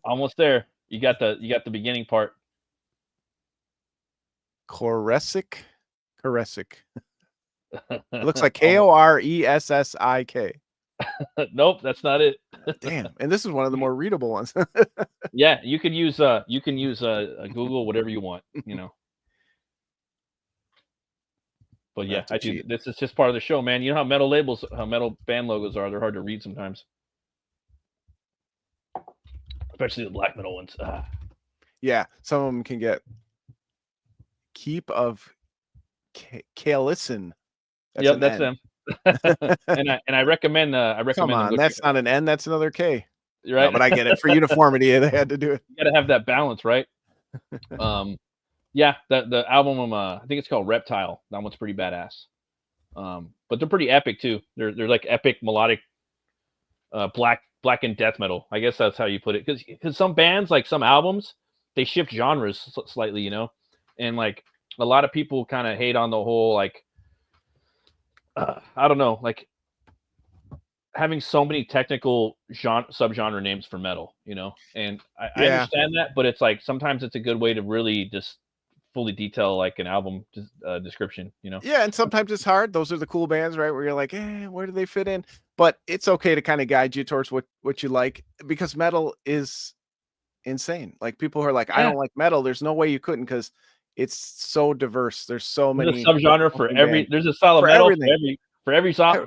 Almost there. You got the beginning part. Koresic. It looks like Koressik. Nope, that's not it. Damn, and this is one of the more readable ones. Yeah, you can use Google, whatever you want, you know. But yeah, this is just part of the show, man. You know how metal band logos are. They're hard to read sometimes, especially the black metal ones. Yeah, some of them can get keep of Kalison. Yep, that's them. and I recommend. Come on, that's not an N. That's another K. Right, no, but I get it. For uniformity, they had to do it. You got to have that balance, right? Yeah, the album, I think it's called Reptile. That one's pretty badass. But they're pretty epic too. They're like epic melodic, black and death metal. I guess that's how you put it. Because some bands, like some albums, they shift genres slightly, you know, and like a lot of people kind of hate on the whole like, I don't know, like having so many technical subgenre names for metal, you know, and I understand that, but it's like sometimes it's a good way to really just fully detail like an album description, you know. Yeah, and sometimes it's hard. Those are the cool bands, right, where you're like, where do they fit in? But it's okay to kind of guide you towards what you like, because metal is insane. Like people who are like, I don't like metal, there's no way you couldn't, because it's so diverse. There's so many subgenre for every there's a style of metal for every genre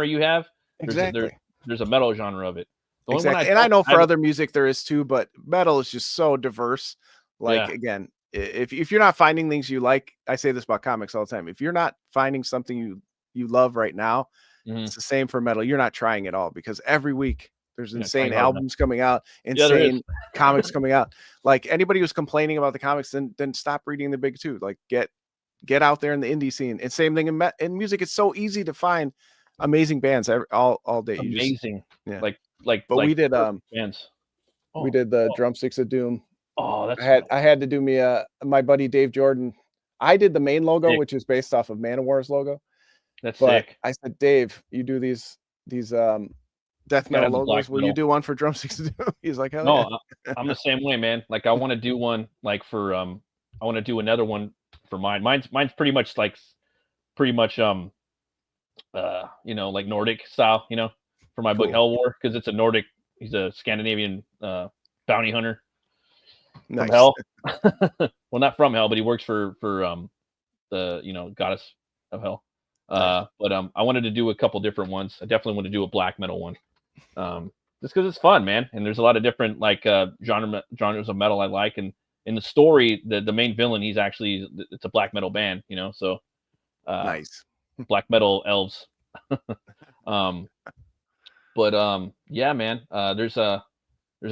you have. Exactly. There's a metal genre of it. Exactly. And I know for other music there is too, but metal is just so diverse. Like again, if you're not finding things you like, I say this about comics all the time. If you're not finding something you love right now, it's the same for metal. You're not trying at all, because every week there's insane albums coming out, insane comics coming out. Like anybody who's complaining about the comics, then stop reading the big two. Like get out there in the indie scene. And same thing in music. It's so easy to find amazing bands all day. Amazing. But we did bands. We did the Drumsticks of Doom. Oh, that's I had to do me my buddy Dave Jordan. I did the main logo, which is based off of Manowar's logo. That's sick. I said, Dave, you do these death metal logos. Will you do one for Drumsticks of Doom? He's like, hell no, yeah. I'm the same way, man. Like I want to do one like for I want to do another one for mine. Mine's pretty much you know, like Nordic style, you know, for my book Hell War, because it's a Nordic. He's a Scandinavian bounty hunter from hell. Well, not from hell, but he works for the goddess of hell. But I wanted to do a couple different ones. I definitely want to do a black metal one, just because it's fun, man. And there's a lot of different like genres of metal I like. And in the story, the main villain, it's a black metal band, you know. So nice. Black metal elves. Yeah, man. There's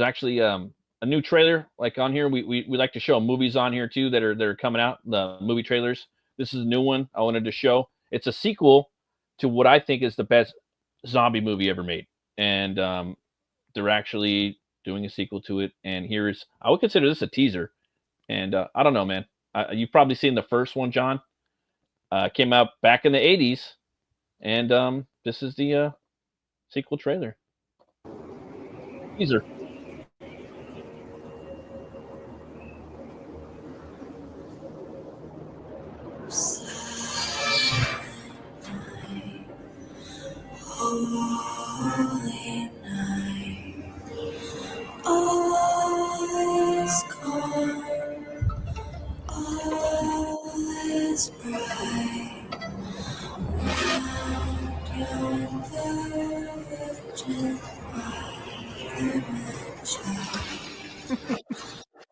actually a new trailer like on here. We like to show movies on here too that are coming out, the movie trailers. This is a new one I wanted to show. It's a sequel to what I think is the best zombie movie ever made, and they're actually doing a sequel to it. And I would consider this a teaser. And I don't know, man. You've probably seen the first one, John. Came out back in the 80s, and this is the sequel trailer. Teaser. Holy night, all is calm, all is bright, round yon virgin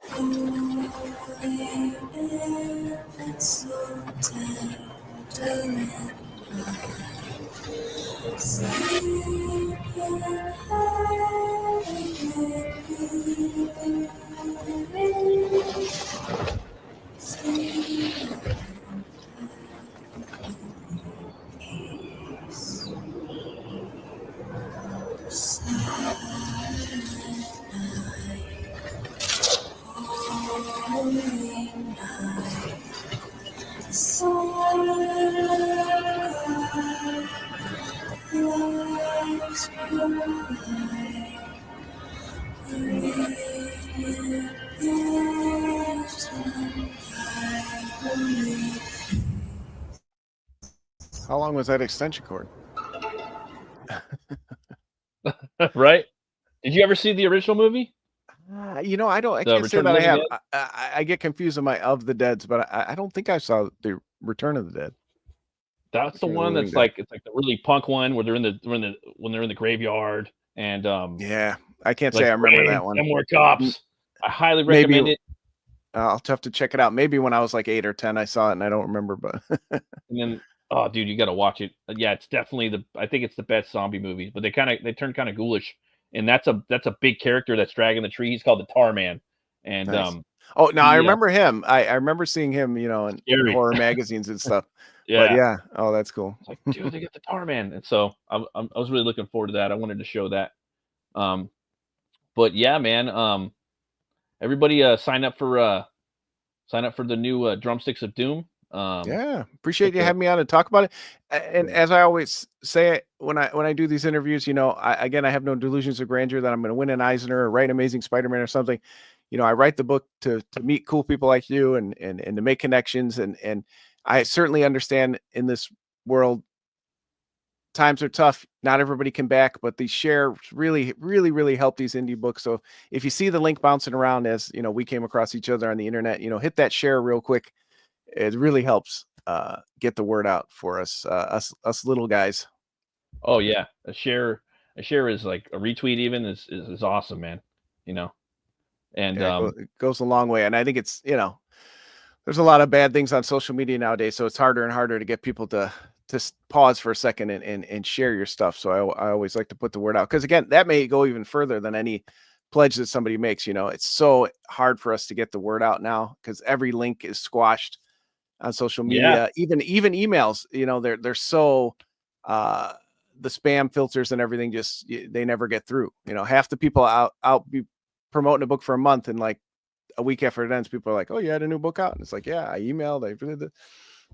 holy and so tender and sleeping high with you. Halloween night. Silent love's pure light. The radiant lives on high. How long was that extension cord? Right? Did you ever see the original movie? You know, I don't. I The can't say Return of that I the have. Living I get confused on my of the Deads, but I don't think I saw the Return of the Dead. That's the Return of one the that's Living like it's like the really punk one where they're in the when they're in the graveyard and Yeah, I can't like, say I remember "Rain, that one. 10 more cops. I highly Maybe- recommend it. I'll have to check it out. Maybe when I was like 8 or 10, I saw it and I don't remember. But And then oh dude, you gotta watch it. Yeah, it's definitely I think it's the best zombie movie, but they turn kind of ghoulish. And that's a big character that's dragging the tree. He's called the Tar Man. And Nice. oh no, I Yeah. remember him. I remember seeing him, you know, in Scary. horror magazines and stuff. yeah. But yeah, oh, that's cool. It's like, dude, they get the Tar Man. And so I was really looking forward to that. I wanted to show that. But yeah, man. Everybody sign up for the new Drumsticks of Doom. Yeah, appreciate you okay. having me on to talk about it. And Yeah. as I always say when I do these interviews, you know, I have no delusions of grandeur that I'm going to win an Eisner or write Amazing Spider-Man or something. You know, I write the book to meet cool people like you and to make connections. And I certainly understand in this world, times are tough. Not everybody can back, but these shares really, really, really help these indie books. So if you see the link bouncing around as, you know, we came across each other on the internet, you know, hit that share real quick. It really helps get the word out for us little guys. Oh yeah, a share is like a retweet even is awesome, man. You know, and Yeah, it goes a long way. And I think it's, you know, there's a lot of bad things on social media nowadays, so it's harder and harder to get people to pause for a second and share your stuff. So I always like to put the word out, because again, that may go even further than any pledge that somebody makes. You know, it's so hard for us to get the word out now because every link is squashed on social media. Even emails, you know, they're so the spam filters and everything they never get through. You know, half the people out be promoting a book for a month, and like a week after it ends, people are like, "Oh, you had a new book out," and it's like, "Yeah, I emailed, and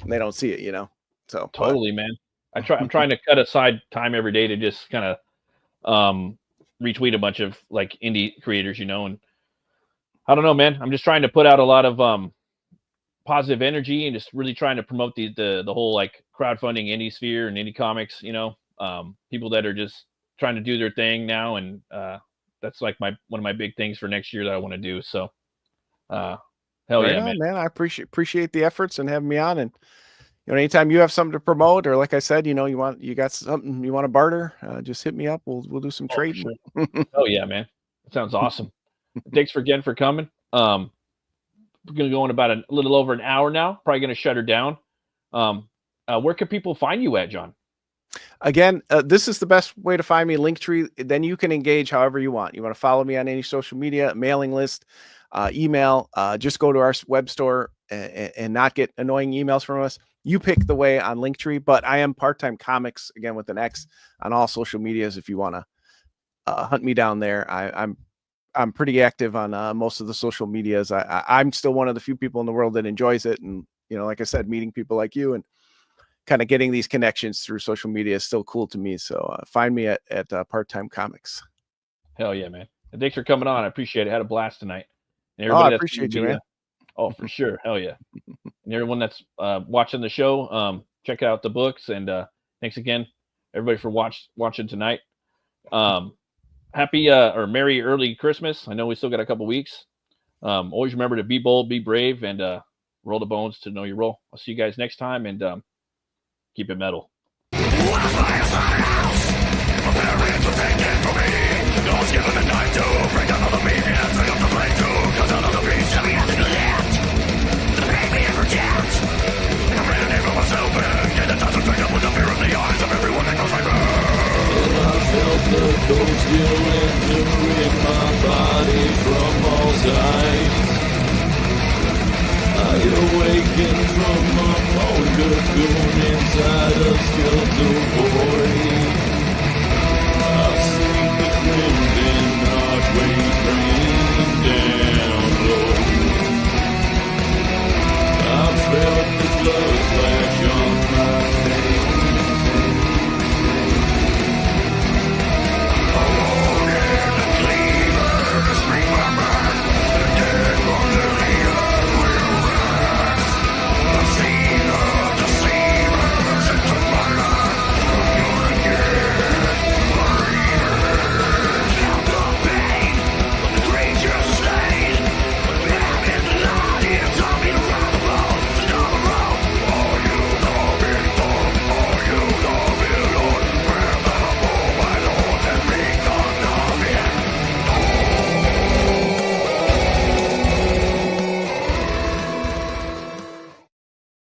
they don't see it." You know, so totally, man. I'm trying to cut aside time every day to just kind of retweet a bunch of like indie creators, you know, and I don't know, man. I'm just trying to put out a lot of positive energy and just really trying to promote the whole like crowdfunding indie sphere and indie comics, you know, people that are just trying to do their thing now. And that's like one of my big things for next year that I want to do. So hell right yeah, on, man. I appreciate the efforts and having me on. And, you know, anytime you have something to promote, or like I said, you know, you got something you want to barter, just hit me up. We'll do some trading. Sure. Oh yeah, man. That sounds awesome. Thanks again for coming. We're going to go in about a little over an hour now. Probably going to shut her down. Where can people find you at, John? Again, this is the best way to find me, Linktree. Then you can engage however you want. You want to follow me on any social media, mailing list, email, just go to our web store and not get annoying emails from us. You pick the way on Linktree, but I am Part-Time Comics, again, with an X, on all social medias. If you want to hunt me down there, I'm pretty active on most of the social medias. I'm still one of the few people in the world that enjoys it. And, you know, like I said, meeting people like you and kind of getting these connections through social media is still cool to me. So find me at Part-Time Comics. Hell yeah, man. And thanks for coming on. I appreciate it. Had a blast tonight. And I appreciate you, man. Oh, for sure. Hell yeah. And everyone that's watching the show, check out the books. And thanks again, everybody, for watching tonight. Happy or Merry early Christmas. I know we still got a couple weeks. Always remember to be bold, be brave, and roll the bones to know your role. I'll see you guys next time, and keep it metal. The cold still entering my body from all sides. I awaken from a cold cocoon inside a skeletal void.